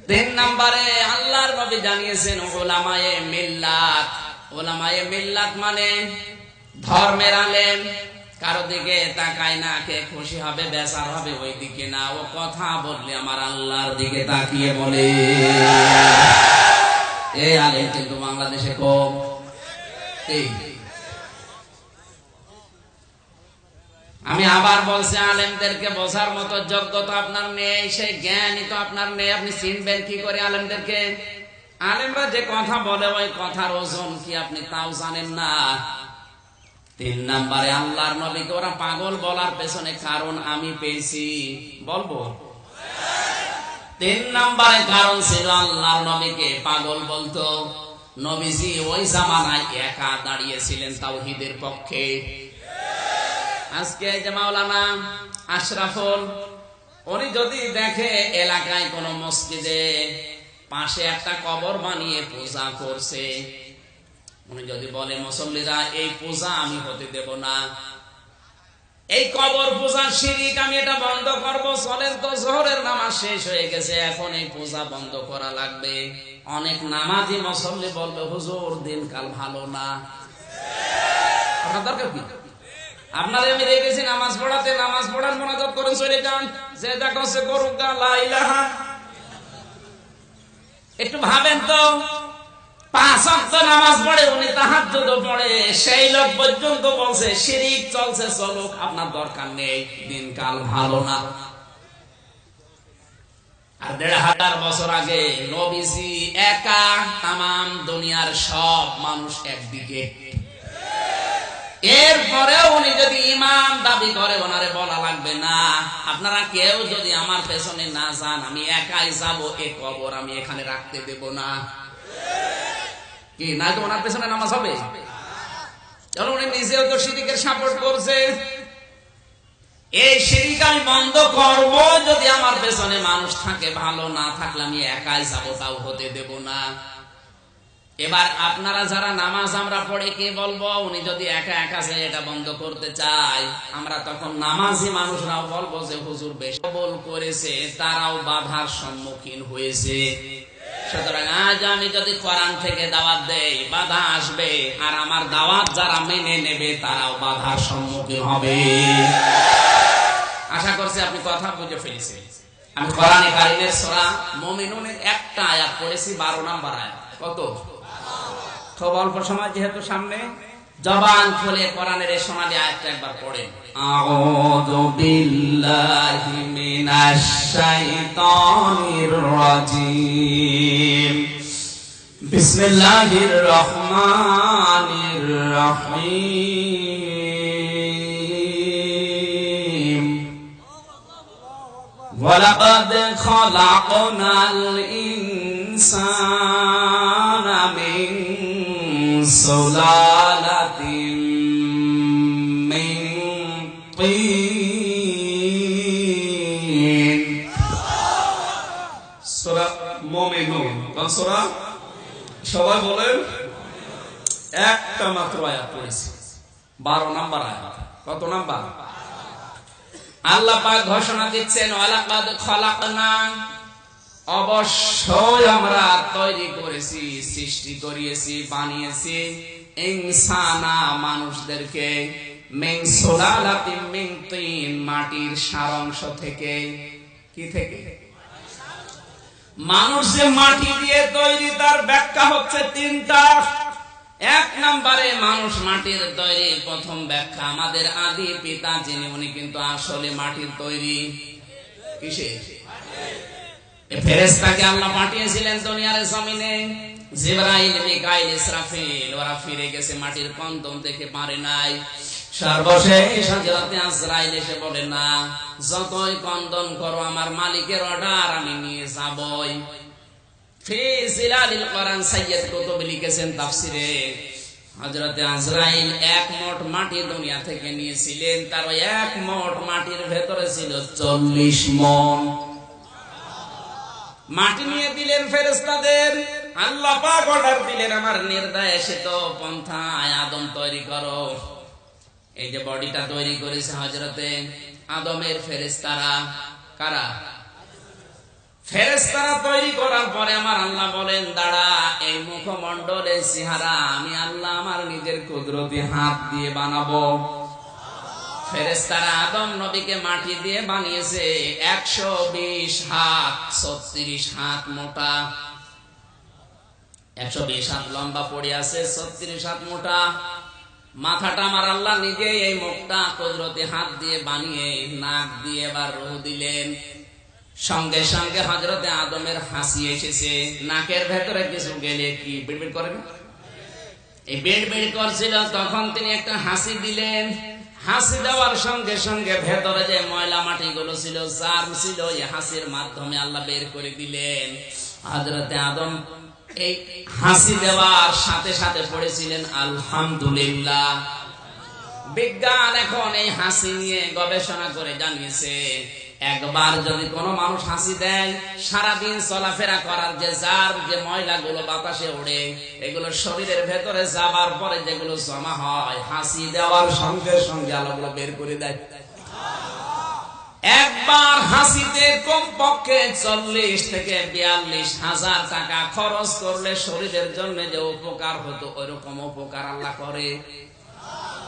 3 নম্বরে আল্লাহর নবী জানিয়েছেন উলামায়ে মিল্লাত। উলামায়ে মিল্লাত মানে ধর্মের আলেম। কারো দিকে তাকায় না, কে খুশি হবে বেচার হবে ওই দিকে না, ও কথা বললে আমার আল্লাহর দিকে তাকিয়ে বলে। এই আলেম কিন্তু বাংলাদেশে কম। আমি আবার বলছি, আলেমদেরকে বোঝার মতো যোগ্যতা আপনার নেই, সেই জ্ঞানই তো আপনার নেই। আপনি চিনবেন কি করে আলেমদেরকে? আলেমরা যে কথা বলে ওই কথার ওজন কি আপনি তাও জানেন না। 3 নম্বরে আল্লাহর নবীকে ওরা পাগল বলার পেছনে কারণ আমি পেয়েছি, বলবো। 3 নম্বরে কারণ ছিল আল্লাহর নবীকে পাগল বলতো। নবীজি ওই জামানায় একা দাঁড়িয়েছিলেন তাওহীদের পক্ষে। আজকে এই যে মাওলানা আশরাফুল, উনি যদি দেখে এলাকায় কোন মসজিদে পাশে একটা কবর বানিয়ে পূজা করছে, উনি যদি বলে মুসল্লিরা এই পূজা আমি হতে দেব না, এই কবর পূজা শিরক, আমি এটা বন্ধ করব, চলেন তো জোহরের নামাজ শেষ হয়ে গেছে, এখন এই পূজা বন্ধ করা লাগবে। অনেক নামাজি মুসল্লি বলবে হুজুর দিনকাল ভালো না। আপনার দরকার কি? আপনাদের আমি দেখেছি নামাজ পড়াতে, নামাজ পড়ার মোনাজাত করেন চলে যান, যে দেখো সে করুক গা লা ইলাহা। একটু ভাবেন তো, 5 ওয়াক্ত নামাজ পড়ে, উনি তাহাজ্জুদ পড়ে, সেই লোক পর্যন্ত বলছে শিরক চলছে, চলুক, আপনার দরকার নেই, দিনকাল ভালো না। আর 1500 বছর আগে নবীজি একা, তামাম দুনিয়ার সব মানুষ একদিকে। এরপরেও উনি যদি ইমাম দাবি করে, ওনারে বলা লাগবে না আপনারা কেউ যদি আমার পেছনে না যান, আমি একাই যাব, এই কবর আমি এখানে রাখতে দেব না। কি না তো ওনার পেছনে নামাজ হবে? কারণ উনি নিজেও তো শিরকের সাপোর্ট করছে। এই শিরক আমি বন্ধ করব যদি আমার পেছনে মানুষ থাকে, ভালো না থাকলে আমি একাই যাব, তাও হতে দেব না। এবার আপনারা যারা নামাজ আমরা পড়ে কি বলবো? উনি যদি একা একা সে এটা বন্ধ করতে চায়, আমরা তখন নামাজি মানুষরাও বলবো যে হুজুর বেশি বল করেছে, তারাও বাধার সম্মুখীন হয়েছে। সুতরাং আজ আমি যদি কোরআন থেকে দাওয়াত দেই, বাধা আসবে, আর আমার দাওয়াত যারা মেনে নেবে তারাও বাধার সম্মুখীন হবে। আশা করছি আপনি কথা বুঝে ফেলেছেন। আমি কোরআনে কারীমের সূরা মুমিনুনের একটা আয়াত পড়েছি, 12 নম্বর আয়াত। কত? খুব অল্প সময় যেহেতু সামনে, জবান খুলে কোরআনের এই সোনালী আয়াতটা একবার পড়েন। আউযু বিল্লাহি মিনাশ শাইতানির রাজীম। বিসমিল্লাহির রহমানির রহিম। ওয়ালাকাদ খালাকনাল ইনসানা মিন সুলালাতিন মিন তিন। সূরা মুমিনুন। কোন সূরা? সবাই বলেন। একটা মাত্র আয়াত পড়েছি, 12 নাম্বার আয়াত। কত নাম্বার? আল্লাহ পাক ঘোষণা দিচ্ছেন, ওয়ালাকাদ খলাকনা, অবশ্যই আমরা তৈরি করেছি, সৃষ্টি করিয়েছি, বানিয়েছি, ইনসানা মানুষদেরকে, মিন সুলালাতিন মিন তিন, মাটির সারাংশ থেকে। কি থেকে? মানুষ যে মাটি দিয়ে তৈরি তার ব্যাখ্যা হচ্ছে তিনটা। এক নম্বরে মানুষ মাটির তৈরি, প্রথম ব্যাখ্যা আমাদের আদি পিতা যিনি উনি কিন্তু আসলে মাটির তৈরি। কিসে? ফেরেশতাকে আল্লাহ পাঠিয়েছিলেন দুনিয়ার জমিনে, জিবরাইল, মিকাইল, ইসরাফিল, ওরা ফিরে গেছে মাটির কন্দম থেকে, পারে নাই। সর্বশেষ হযরত আজরাইল এসে বলে, না, যতই কন্দন করো আমার মালিকের অর্ডার আমি নিয়ে যাবই। ফি জিলালিল কোরআন সাইয়্যিদ কুতুব লিখেছেন তাফসিরে, হযরত আজরাইল এক মোট মাটি দুনিয়া থেকে নিয়েছিলেন, তার ওই এক মোট মাটির ভেতরে ছিল 40 মণ মাটি। নিয়ে দিলেন ফেরেশতাদের। আল্লাহ পাক অর্ডার দিলেন, আমার নির্দেশিত পন্থায় আদম তৈরি করো। এই যে বডিটা তৈরি করেছে হযরতে আদমের ফেরেশতারা। কারা? ফেরেশতারা তৈরি করার পরে আমার আল্লাহ বলেন, দাঁড়া, এই মুখমণ্ডলের চেহারা আমি আল্লাহ আমার নিজের কুদরতি হাত দিয়ে বানাবো। ফেরেশতারা আদম নবীকে মাটি দিয়ে বানিয়েছে 120 হাত, 36 হাত মোটা, 120 হাত লম্বা পড়ে আছে, 36 হাত মোটা। মাথাটা আমার আল্লাহ নিজে এই মুখটা কুদরতি হাত দিয়ে বানিয়ে নাক দিয়ে এবার রূহ দিলেন। সঙ্গে সঙ্গে হযরতে আদমের হাসি এসেছে, নাকের ভেতরে কিছু গেলে কি বিড়বিড় করে না? এই বিড়বিড় করছিল, তখন তিনি একটা হাসি দিলেন। হাসি দেওয়ার সঙ্গে সঙ্গে ভেতরে যে ময়লা মাটি গুলো ছিল, জার্ম ছিল, এই হাসির মাধ্যমে আল্লাহ বের করে দিলেন। হযরতে আদম এই হাসি দেওয়ার সাথে সাথে পড়েছিলেন আলহামদুলিল্লাহ। বিজ্ঞান এখন এই হাসি নিয়ে গবেষণা করে জানিয়েছে, একবার যদি কোনো মানুষ হাসি দেয়, সারাদিন চলাফেরা করার যে জার্ম, যে ময়লাগুলো বাতাসে ওড়ে, এগুলো শরীরের ভেতরে যাবার পরে যেগুলো জমা হয়, হাসি দেওয়ার সঙ্গে সঙ্গে আলোগুলো বের করে দেয়। একবার হাসিতে কমপক্ষে 40 থেকে 42 হাজার টাকা খরচ করলে শরীরের জন্য যে উপকার হতো, ওইরকম উপকার আল্লাহ করে।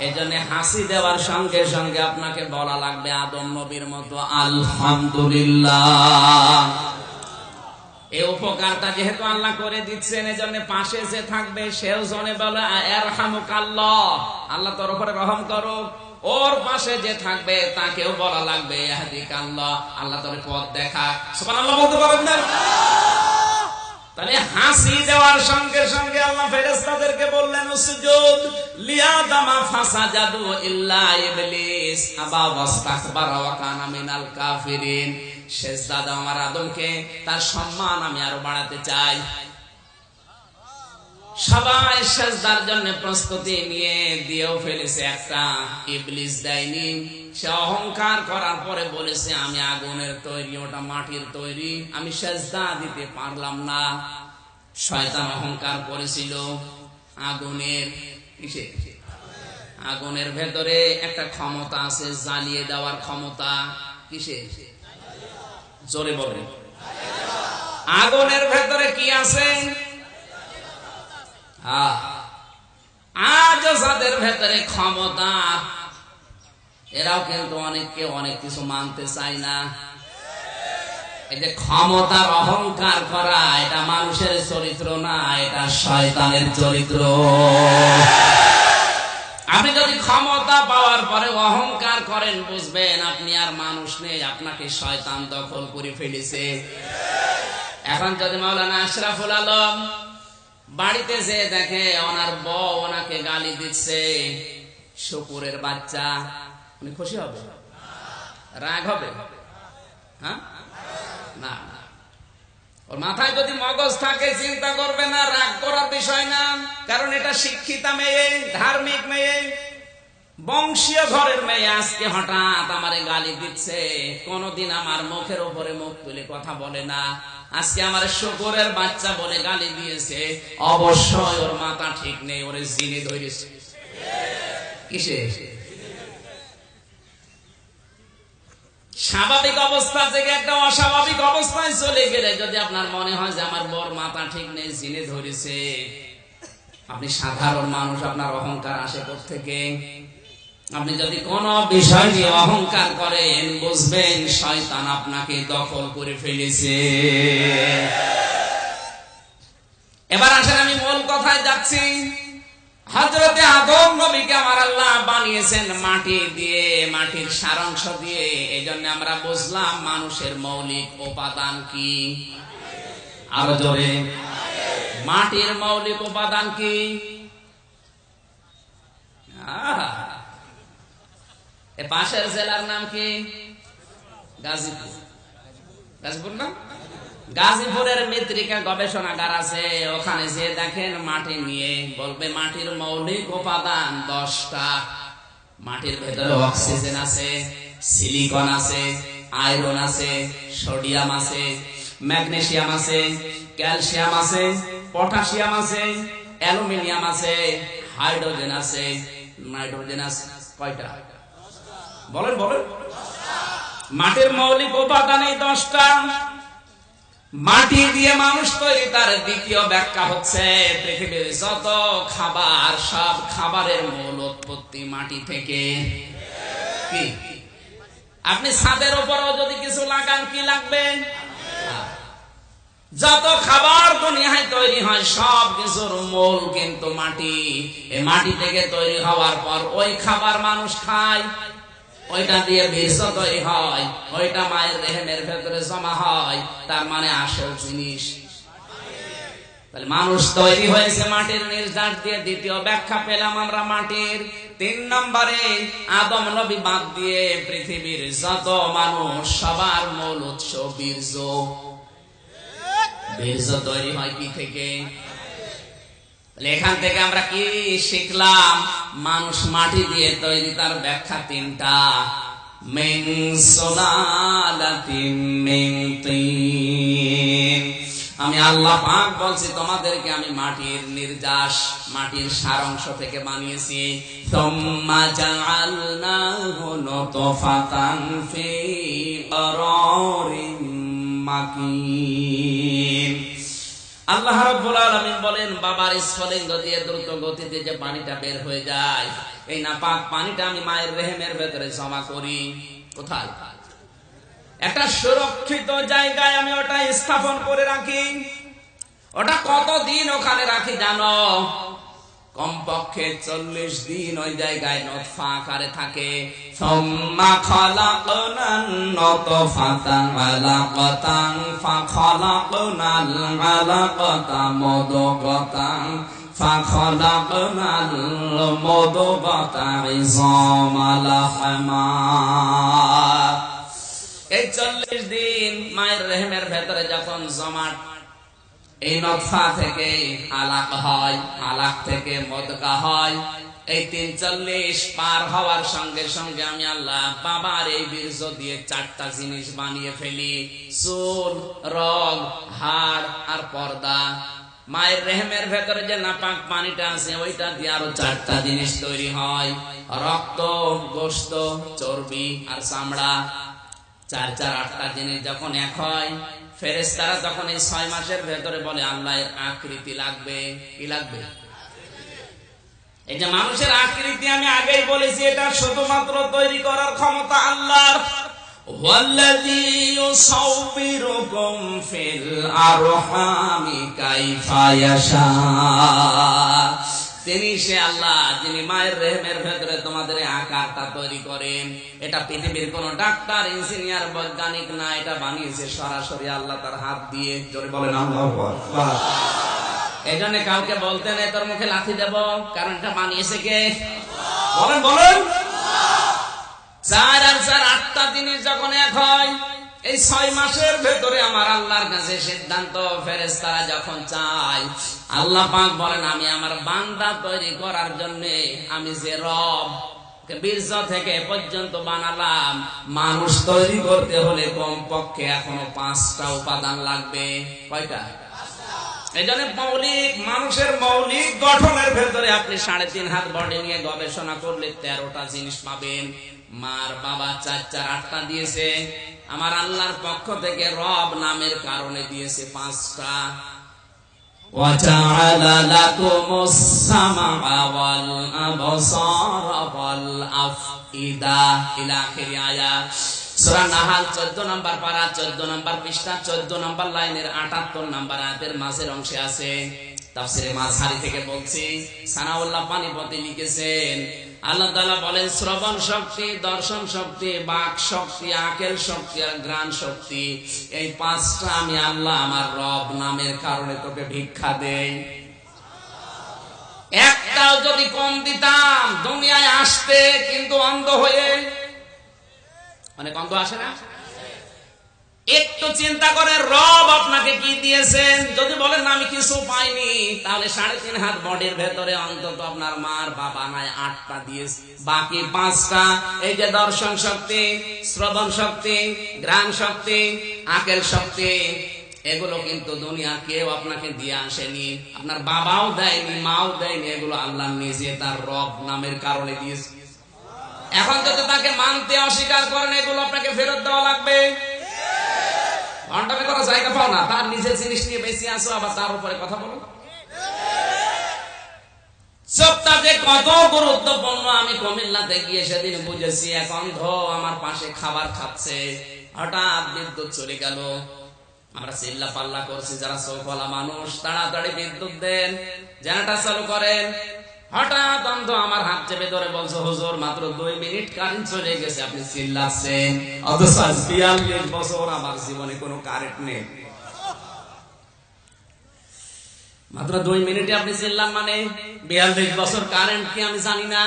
এজন্য হাসি দেওয়ার সঙ্গে সঙ্গে আপনাকে বলা লাগবে আদম নবীর মতো আলহামদুলিল্লাহ। এই উপকারটা যেহেতু আল্লাহ করে দিচ্ছেন, এজন্য পাশে যে থাকবে সেও জনে বলে ইয়ারহামুকাল্লাহ, আল্লাহ তোর উপরে রহম করো। ওর পাশে যে থাকবে তাকেও বলা লাগবে ইয়াহদিকাল্লাহ, আল্লাহ তোর পথ দেখা। সুবহানাল্লাহ বলতে পারেন না? তাহলে হাসি দেওয়ার সঙ্গে সঙ্গে আল্লাহ ফেরেশতাদেরকে বললেন উসজুদ লিআদামা ফাসাজাদু ইল্লা ইবলিস আবা ওয়াস্তাকবারা ওয়া কানা মিনাল কাফিরিন। সেজদা দাও আমার আদমকে, তার সম্মান আমি আরো বাড়াতে চাই। সবাই সেজদার জন্য প্রস্তুতি নিয়ে দিয়েও ফেলেছে, একটা ইবলিস দেয়নি। সে অহংকার করার পরে বলেছে আমি আগুনের তৈরি, ওটা মাটির তৈরি, আমি সেজদা দিতে পারলাম না। শয়তান অহংকার করেছিল আগুনের। কিসে? আগুনের ভেতরে একটা ক্ষমতা আছে, জ্বালিয়ে দেওয়ার ক্ষমতা। কিসে? জোরে বলে। আগুনের ভেতরে কি আছে? আজ যাদের ভেতরে ক্ষমতা, এরাও কিন্তু অনেককে অনেক কিছু মানতে চায় না। এই যে ক্ষমতার অহংকার করা, এটা মানুষের চরিত্র না, এটা শয়তানের চরিত্র। আপনি যদি ক্ষমতা পাওয়ার পরে অহংকার করেন, বুঝবেন আপনি আর মানুষ নেই, আপনাকে শয়তান দখল করে ফেলেছে। এখন যদি মাওলানা আশরাফুল আলম বাড়িতে যে দেখে ওনার বউ ওনাকে গালি দিচ্ছে, শুকুরের বাচ্চা, উনি খুশি হবে? রাগ হবে? হ্যাঁ, না। ওর মাথায় যদি মগজ থাকে চিন্তা করবে না, রাগ করার বিষয় না, কারণ এটা শিক্ষিতা মেয়ে, ধার্মিক মেয়ে, বংশীয় ঘরের মেয়ে। আজকে হঠাৎ আমারে গালি দিচ্ছে, কোনদিন আমার মুখের উপরে মুখ তুলে কথা বলে না, আজকে আমার শুকরের বাচ্চা বলে গালি দিয়েছে, অবশ্যই ওর মাথা ঠিক নেই, ওরে জিনে ধরেছে। কিসে? স্বাভাবিক অবস্থা থেকে একটা অস্বাভাবিক অবস্থায় চলে গেলে যদি আপনার মনে হয় যে আমার বর মাথা ঠিক নেই, জিনে ধরেছে, আপনি সাধারণ মানুষ, আপনার অহংকার আসে কোত্থেকে? আপনি যদি কোন বিষয় নিয়ে অহংকার করেন, বুঝবেন শয়তান আপনাকে দখল করে ফেলেছে। এবার আসেন আমি মূল কথায় যাচ্ছি। হযরতে আদম নবীকে আমার আল্লাহ বানিয়েছেন মাটি দিয়ে, মাটির সারাংশ দিয়ে। এজন্য আমরা বুঝলাম মানুষের মৌলিক উপাদান কি। আরো জোরে, মাটির মৌলিক উপাদান কি? এ পাশের জেলার নাম কি? গাজীপুর। গাজীপুর না? গাজীপুরের মৃত্তিকা গবেষণাগার আছে, ওখানে যে দেখেন মাটি নিয়ে বলবে মাটির মৌলিক উপাদান 10টা। মাটির ভেতরে অক্সিজেন আছে, সিলিকন আছে, আয়রন আছে, সোডিয়াম আছে, ম্যাগনেসিয়াম আছে, ক্যালসিয়াম আছে, পটাশিয়াম আছে, অ্যালুমিনিয়াম আছে, হাইড্রোজেন আছে, নাইট্রোজেন আছে। কয়টা? বলেন বলেন। মাটির মৌলিক উপাদান এই 10টা। মাটি দিয়ে মানুষ তৈরি, তার দ্বিতীয় ব্যাখ্যা হচ্ছে পৃথিবীর যত খাবার, সব খাবারের মূল উৎপত্তি মাটি থেকে। কি? আপনি ছাদের উপরও যদি কিছু লাগান, কি লাগবে? যত খাবার দুনিয়ায় তৈরি হয় সব কিছুর মূল কিন্তু মাটি। এই মাটি থেকে তৈরি হওয়ার পর ওই খাবার মানুষ খায়, ওইটা দিয়ে বীর্য তৈরি হয়, ওইটা মায়ের রেহেমের ভেতরে জমা হয়, তার মানে আসল জিনিস। তাহলে মানুষ তৈরি হয়েছে মাটির নির্যাস দিয়ে। দ্বিতীয় ব্যাখ্যা পেলাম আমরা মাটির। 3 নম্বরে আদম নবী বাদ দিয়ে পৃথিবীর যত মানুষ, সবার মূল উৎস বীর্য। বীর্য তৈরি হয় কি থেকে? এখান থেকে আমরা কি শিখলাম? মানুষ মাটি দিয়ে তৈরি, তার ব্যাখ্যা 3টা। মিন সুলালাতিন মিন তিন। আমি আল্লাহ পাক বলছি তোমাদেরকে আমি মাটির নির্যাস, মাটির সারাংশ থেকে বানিয়েছি। সুম্মা জাআলনাহু নুতফাতান ফি ক্বারারিন মাকিন। আল্লাহ রাব্বুল আলামিন বলেন, বাবার স্ফলিঙ্গ দিয়ে দ্রুত গতিতে যে পানিটা বের হয়ে যায়, এই নাপাক পানিটা আমি মায়ের রেহেমের ভেতরে জমা করি। কোথায়? একটা সুরক্ষিত জায়গায় আমি ওটা স্থাপন করে রাখি। ওটা কতদিন ওখানে রাখি জানো? কমপক্ষে 40 দিন ওই জায়গায় নতফা আকারে থাকে। সুম্মা খালাকনান নতফাতা আলাকাতান ফাখালাকনাল আলাকাতা মুদগাতান ফাখালাকনাল মুদগাতা ইযামা লাহমা। এই 40 দিন মায়ের রেহেমের ভেতরে যখন জমাট, এই নতফা থেকে আলাক হয়, আলাক থেকে মুদগা হয়। এই 43 পার হওয়ার সঙ্গে সঙ্গে আমি আল্লাহ বাবার এই বীর্য দিয়ে 4টা জিনিস বানিয়ে ফেলি। চুল, রগ, হাড় আর পর্দা। মায়ের রেহেমের ভেতরে যে নাপাক পানিটা আছে, ওইটা দিয়ে আরো 4টা জিনিস তৈরি হয়। রক্ত, গোশত, চর্বি আর চামড়া। 4 4 8টা জিনিস যখন এক হয়, ফেরেশতারা তখন এই 6 মাসের ভেতরে বলে আল্লাহ এর আকৃতি লাগবে। কি লাগবে? এই যে মানুষের আকৃতি আমি আগেই বলেছি, এটা শুধুমাত্র তৈরি করার ক্ষমতা আল্লাহর। ওয়াল্লাযী ইউসাউবিরুকুম ফিল আরহামি কাইফা ইয়াশা। তিনি সে আল্লাহ যিনি মায়ের রেহেমের ভেতরে তোমাদের আকারটা তৈরি করেন। এটা পৃথিবীর কোন ডাক্তার, ইঞ্জিনিয়ার, বৈজ্ঞানিক না, এটা বানিয়েছে সরাসরি আল্লাহ তার হাত দিয়ে। জোরে বলেন আল্লাহু আকবার। এজন্য কাউকে বলতে নেই তোর মুখে লাথি দেব, কারণ এটা বানিয়েছে কে? বলেন বলেন। 4 আর 4 8টা জিনিস যখন এক হয়, এই 6 মাসের ভেতরে আমার আল্লাহর কাছে সিদ্ধান্ত ফেরেশতারা যখন চায়, আল্লাহ পাক বলেন আমি আমার বান্দা তৈরি করার জন্য আমি যে রব বীর্য থেকে পর্যন্ত বানালাম, মানুষ তৈরি করতে হলে কমপক্ষে এখনো 5টা উপাদান লাগবে। কয়টা? এই জন্য মৌলিক মানুষের মৌলিক গঠনের ভেতরে আপনি 3.5 হাত বডি নিয়ে গবেষণা করলে 13টা জিনিস পাবেন। মার বাবা 4 4 8টা দিয়েছে, আমার আল্লাহর পক্ষ থেকে রব নামের কারণে দিয়েছে 5টা। وَجَعَلَ لَكُمُ السَّمْعَ وَالْأَبْصَارَ وَالْأَفْئِدَةَ إلى آخر آيات। সূরা নাহাল 14 নম্বর পারা 14 নম্বর পৃষ্ঠা 14 নম্বর লাইনের 78 নম্বর আয়াতের মাঝের অংশে আছে। তাফসীরে মাযহারি থেকে বলছি, সানাউল্লাহ পানিপতি লিখেছেন, আল্লাহ তাআলা বলেন শ্রবণ শক্তি, দর্শন শক্তি, বাক শক্তি, আকেল শক্তি আর ঘ্রাণ শক্তি, এই 5টা আমি আল্লাহ আমার রব নামের কারণে তোকে ভিক্ষা দেই। একটাও যদি কম দিতাম দুনিয়ায় আসতে কিন্তু অন্ধ হয়ে, মানে অন্ধ আসে না? একটু চিন্তা করে রব আপনাকে কি দিয়েছেন। যদি বলেন আমি কিছু পাইনি, তাহলে 3.5 হাত বডির ভেতরে অন্তত আপনার মার বাবা নাই 8টা দিয়েছে, বাকি 5টা এই যে দর্শন শক্তি, শ্রবণ শক্তি, ঘ্রাণ শক্তি, আকেল শক্তি, এগুলো কিন্তু দুনিয়া কেউ আপনাকে দিয়ে আসেনি, আপনার বাবাও দেয়নি, মাও দেয়নি, এগুলো আল্লাহ নিজে তার রব নামের কারণে দিয়েছে। এখন যদি তাকে মানতে অস্বীকার করেন, এগুলো আপনাকে ফেরত দেওয়া লাগবে। অন্টামে করা জায়গা পাও না, তার নিজের জিনিস নিয়ে বেশি আসো, আবার তার উপরে কথা বলো। চোখটা যে কত গুরুত্বপূর্ণ আমি কুমিল্লাতে গিয়ে সেদিন বুঝেছি। এক অন্ধ আমার পাশে খাবার খাচ্ছে, হঠাৎ বিদ্যুৎ চলে গেল। আমরা চিল্লা পাল্লা করছি, যারা চোখওয়ালা মানুষ তাড়াতাড়ি বিদ্যুৎ দেন, জেনারেটর চালু করেন। হঠাৎ অন্ধ আমার হাত চেপে ধরে বলছে, হুজুর মাত্র 2 মিনিট কারেন্ট চলে গেছে, আপনি চিল্লাচ্ছেন, অথচ 42 বছর আমার জীবনে কোনো কারেন্ট নেই। মাত্র 2 মিনিটে আপনি চিল্লান, মানে 42 বছর কারেন্ট কি আমি জানি না?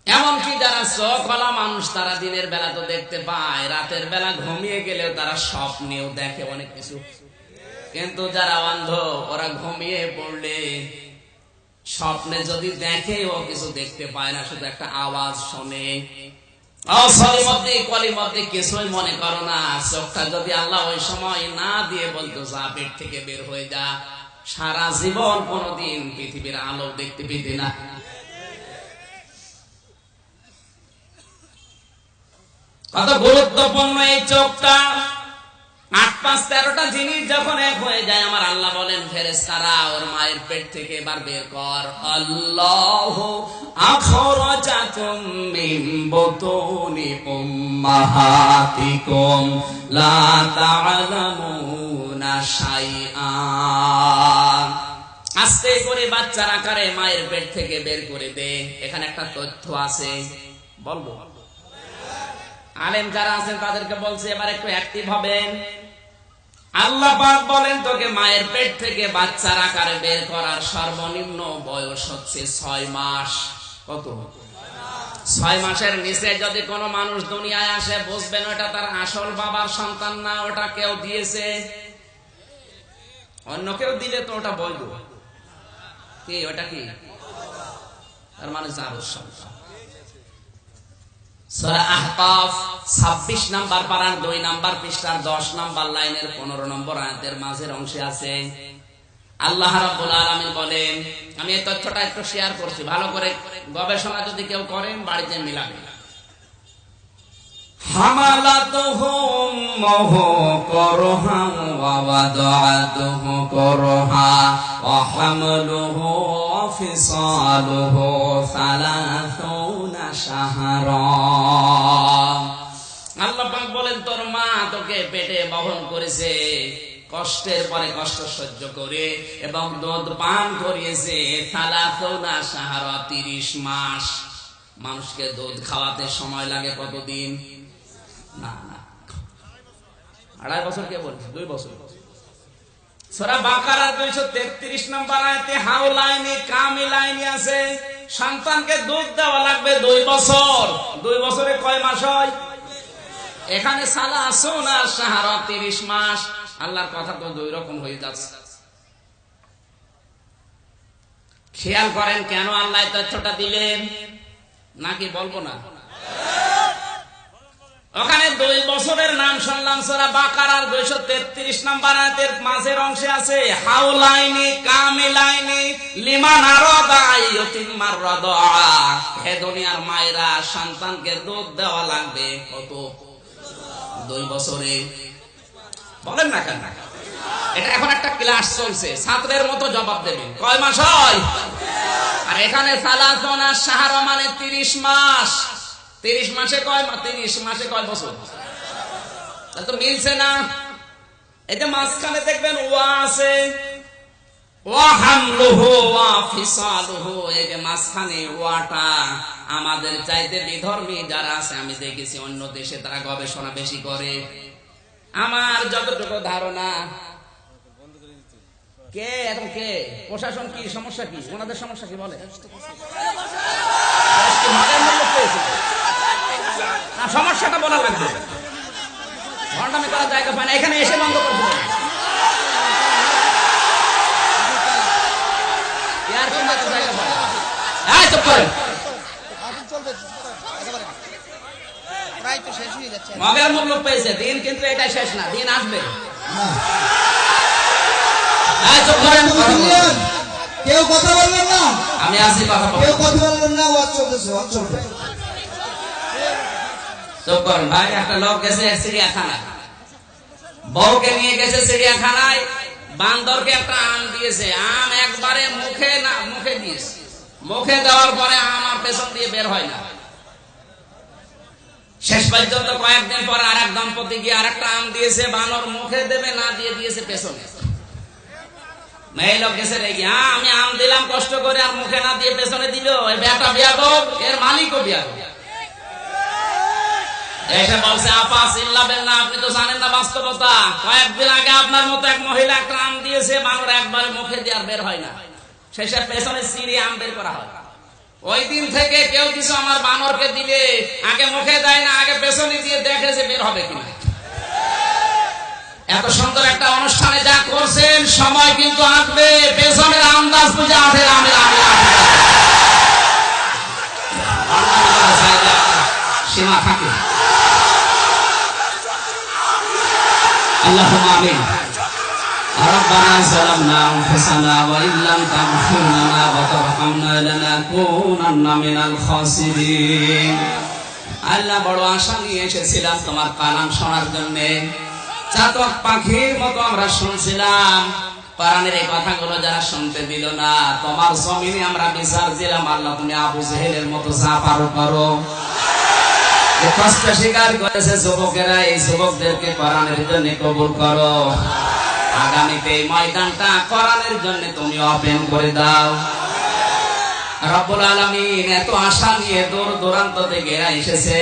এমনকি যারা চোখওয়ালা মানুষ তারা দিনের বেলা তো দেখতে পায়, রাতের বেলা ঘুমিয়ে গেলেও তারা স্বপ্নেও দেখে অনেক কিছু। কিন্তু যারা অন্ধ ওরা ঘুমিয়ে পড়লে স্বপ্নে যদি দেখে ও কিছু দেখতে পায় না, শুধু একটা আওয়াজ শোনে। কিছুই মনে করো না। চোখটা যদি আল্লাহ ওই সময় না দিয়ে বলতো যা পেট থেকে বের হয়ে যা, সারা জীবন কোনদিন পৃথিবীর আলো দেখতে পেতে না। কত গুরুত্বপূর্ণ এই চোখটা। 8 5 13টা জিনিস যখন এক হয়ে যায়, আমার আল্লাহ বলেন ফেরেশতারা ওর মায়ের পেট থেকে এবার বের কর। আল্লাহু আখরাজাকুম মিন বুতুনি উম্মাহাতিকুম লা তা'লামুনা শাইআন। আস্তে করে বাচ্চার আকারে মায়ের পেট থেকে বের করে দে। এখানে একটা তথ্য আছে, বলবো আলেম যারা আছেন তাদেরকে বলছে এবার একটু অ্যাক্টিভ হবেন। আল্লাহ পাক বলেন তোকে মায়ের পেট থেকে বাচ্চার আকারে বের করার সর্বনিম্ন বয়স হচ্ছে 6 মাস। কত? 6 মাসের নিচে যদি কোনো মানুষ দুনিয়ায় আসে, বুঝবেন ওটা তার আসল বাবার সন্তান না, ওটা কেউ দিয়েছে। অন্য কেউ দিলে তো ওটা বৈধ। কি ওটা? কি তার মানে যার সন্তান। সূরা আহকাফ 26 নাম্বার পারার 2 নাম্বার পৃষ্ঠার 10 নাম্বার লাইনের 15 নম্বর আয়াতের মাঝের অংশে আছে, আল্লাহ রাব্বুল আলামিন বলেন, আমি এই তথ্যটা একটু শেয়ার করছি, ভালো করে গবেষণা যদি কেউ করেন বাড়িতে মিলাবেন। হামালাতুহু উম্মুহু করহা ওয়া ওয়াদাআতুহু করহা ওয়া হামলুহু ওয়া ফিসালুহু 30 শাহরা। আল্লাহ পাক বলেন তোর মা তোকে পেটে বহন করেছে, কষ্টের পরে কষ্ট সহ্য করে, এবং দুধ পান করিয়েছে 30 শাহরা 30 মাস। মানুষকে দুধ খাওয়াতে সময় লাগে কতদিন? না না, 2.5 বছর। কে বলছে 2 বছর? সূরা বাকারা 233 নম্বর আয়াতে হাওলাইনি কামিলাইনি আছে, সন্তানকে দুধ দেওয়া লাগবে 2 বছর। 2 বছরে কয় মাস হয়? এখানে সালাসুনা শাহরা 30 মাস। আল্লাহর কথা তো দুই রকম হয়ে যাচ্ছে। খেয়াল করেন কেন আল্লাহ তথ্যটা দিলেন, নাকি বলবো না? ওখানে 2 বছরের নাম শুনলাম সূরা বাকারার 233 নম্বর আয়াতের মাঝের অংশে আছে হাউলাইনি কামিলাইনি লিমান আরাদা ইয়তিমার রাদা। হে দুনিয়ার মায়েরা, সন্তানকে দুধ দেওয়া লাগবে কত? 2 বছরে। বলেন না কেন? এটা এখন একটা ক্লাস চলছে, ছাত্রের মতো জবাব দেবেন। কয় মাস হয়? আর এখানে সালাসুনা শাহরা মানে 30 মাস। 30 মাসে কয়? 30 মাসে কয় বছর? তো মিলছে না। এই যে মাঝখানে দেখবেন ওয়া আছে, ওয়া হামলুহু ওয়া ফিসালুহু। এই যে মাঝখানে ওয়াটা আমাদের চাইতে বিধর্মী যারা আছে আমি দেখেছি অন্য দেশে তারা গবেষণা বেশি করে। আমার যতটুকু ধারণা, কে এখন কে প্রশাসন, কি সমস্যা, কি ওনাদের সমস্যা কি বলে? সমস্যাটা বলা লাগবে, ঘন্টামি করার জায়গা পায় না। এখানে এসে বন্ধ করে দিল। মগের মূল্য পেয়েছে দিন, কিন্তু এটা শেষ না, দিন আসবে। কেউ কথা বলবেন না, আমি আসি কথা বলবো। কেউ কথা বলবেন না, ওয়াজ চলতেছে, ওয়াজ চলবে। চুপ করুন ভাই। একটা লোক গেছে চিড়িয়াখানায়, বউকে নিয়ে গেছে চিড়িয়াখানায়, বান্দরকে একটা আম দিয়েছে। আম একবারে মুখে না মুখে দিয়েছে, মুখে দেওয়ার পরে আম আর পেছন দিয়ে বের হয় না। শেষ পর্যন্ত কয়েকদিন পর আর এক দম্পতি গিয়ে আর একটা আম দিয়েছে, বানর মুখে দেবে না দিয়ে দিয়েছে পেছনে। মেয়ে লোক গেছে রেগে, আমি আম দিলাম কষ্ট করে আর মুখে না দিয়ে পেছনে দিল। ওই বেটা বিয়াদব, এর মালিকও বিয়াদব। এসে বলছে আপা চিল্লাবেন না, আপনি তো জানেন না বাস্তবতা। কয়েকদিন আগে আপনার মতো এক মহিলা একটা আম দিয়েছে, বানর একবারে মুখে দিয়ে আর বের হয় না, শেষে পেছনে ছিঁড়ে আম বের করা হয়। ওই দিন থেকে কেউ কিছু আমার বানরকে দিলে আগে মুখে দেয় না, আগে পেছনে দিয়ে দেখে যে বের হবে কিনা। এত সুন্দর একটা অনুষ্ঠানে যা করছেন, সময় কিন্তু আসবে পেছনের আন্দাজ বুঝে আঠের আমের সীমা থাকে। আল্লাহুম্মা আমিন। ربنا ظلمنا أنفسنا وإن لم تغفر لنا وترحمنا لنكونن من الخاسرين। আল্লাহ, বড় আশা নিয়ে এসেছিলাম তোমার কালাম শোনার জন্য। চাতক পাখির মতো আমরা শুনছিলাম, কোরআনের এই কথাগুলো যারা শুনতে দিল না, তোমার জমিনে আমরা বিচার দিলাম। আল্লাহ, তুমি আবু জেহেলের মতো যা পারো করো। কষ্ট স্বীকার করেছে যুবকেরা, এই যুবকদেরকে কোরআনের জন্য কবুল করো। আগামীতে এই ময়দানটা কোরআনের জন্য তুমি ওপেন করে দাও। রব্বুল আলামিন এত আশা নিয়ে দূর দূরান্ত থেকে এরা এসেছে,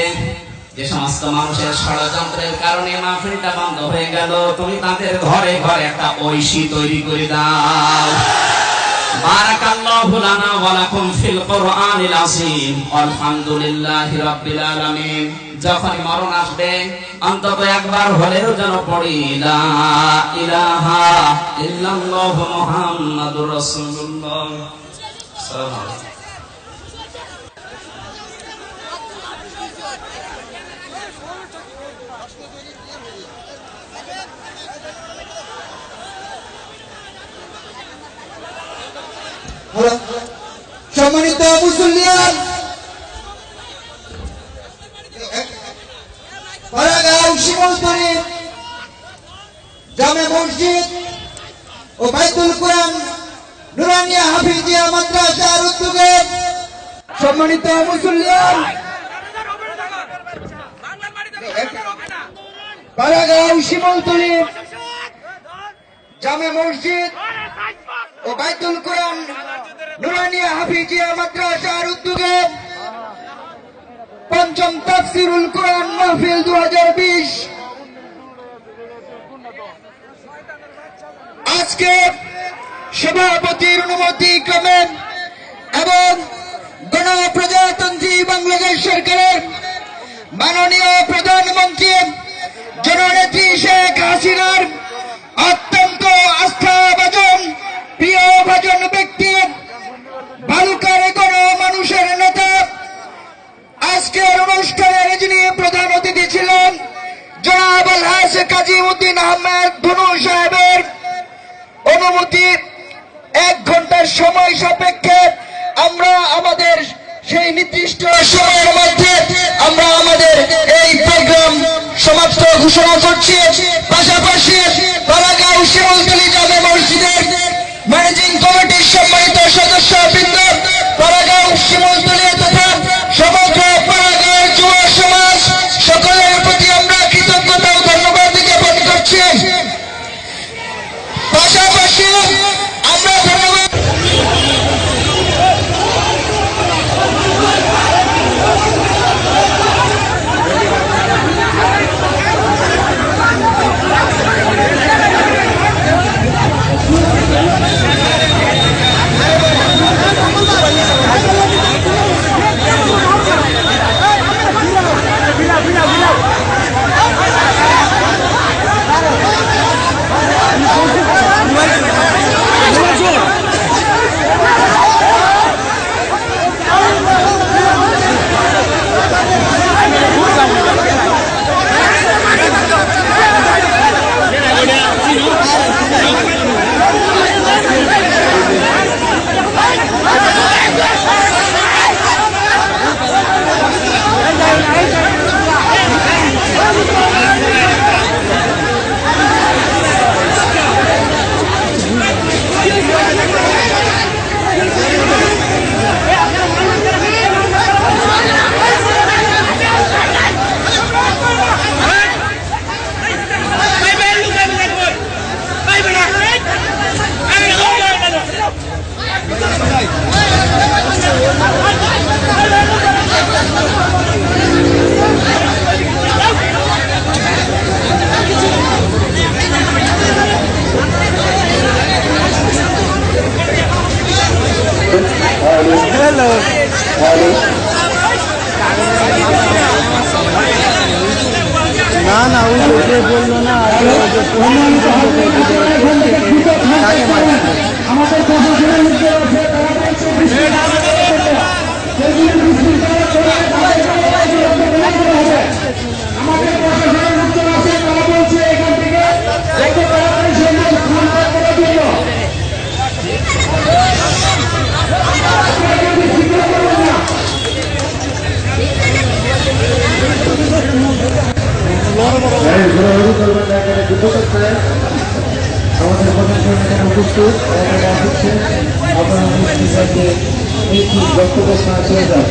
যে সমস্ত মানুষের ষড়যন্ত্রের কারণে মাহফিলটা বন্ধ হয়ে গেল, তুমি তাদের ঘরে ঘরে একটা ঐশী তৈরি করে দাও। বারাকাল্লাহু লানা ওয়া লাকুম ফিল কুরআনিল আযীম। আলহামদুলিল্লাহি রাব্বিল আলামিন। যখন মরণ আসবে অন্তত একবার হলেও যেন পড়ি লা ইলাহা ইল্লাল্লাহু মুহাম্মাদুর রাসূলুল্লাহ। সাল্লাল্লাহু আলাইহি সম্মানিত মুসল্লিয়ান, পাড়াগাঁও শিমলতলী জামে মসজিদ ও বাইতুল কোরআন নুরানিয়া হাফিজিয়া মাদ্রাসার উদ্যোগে সম্মানিত মুসল্লিয়ান, পাড়াগাঁও শিমলতলী জামে মসজিদ ও বাইতুল কোরআন নুরানিয়া হাফিজিয়া মাদ্রাসার উদ্যোগে পঞ্চম তাফসিরুল কোরআন মাহফিল 2020 আজকে সভাপতির অনুমতি ক্রমে এবং গণপ্রজাতন্ত্রী বাংলাদেশ সরকারের মাননীয় প্রধানমন্ত্রী জননেত্রী শেখ হাসিনার অত্যন্ত আস্থাভাজন প্রিয়ভাজন ব্যক্তি, বালুকার গণমানুষের নেতা। আজকের অনুষ্ঠানের যিনি প্রধান অতিথি ছিলেন জনাব আলহাজ কাজীউদ্দিন আহমেদ ধনু সাহেবের অনুমতি 1 ঘন্টার সময় সাপেক্ষে আমরা আমাদের সেই নির্দিষ্ট সময়ের মধ্যে আমরা আমাদের এই প্রোগ্রাম সমাপ্ত ঘোষণা করছি। পাশাপাশি পালাগাঁও শিমুলতলী জামে মসজিদের ম্যানেজিং কমিটির সম্মানিত সদস্যবৃন্দ, পালাগাঁও শিমুলতলী তথা সমগ্র পালাগাঁওয়ের যুব সমাজ সকলের প্রতি আমরা কৃতজ্ঞতা ও ধন্যবাদ জ্ঞাপন করছি। পাশাপাশি আমরা ধন্যবাদ না ওই যে বললো না আমাদের প্রশাসনের মধ্যে আছে তারা বলছে এখান থেকে যত তাড়াতাড়ি সম্ভব খুন করার জন্য আমাদের প্রশাসন এখানে উপস্থিত আপনারা বক্তব্য চলে যান।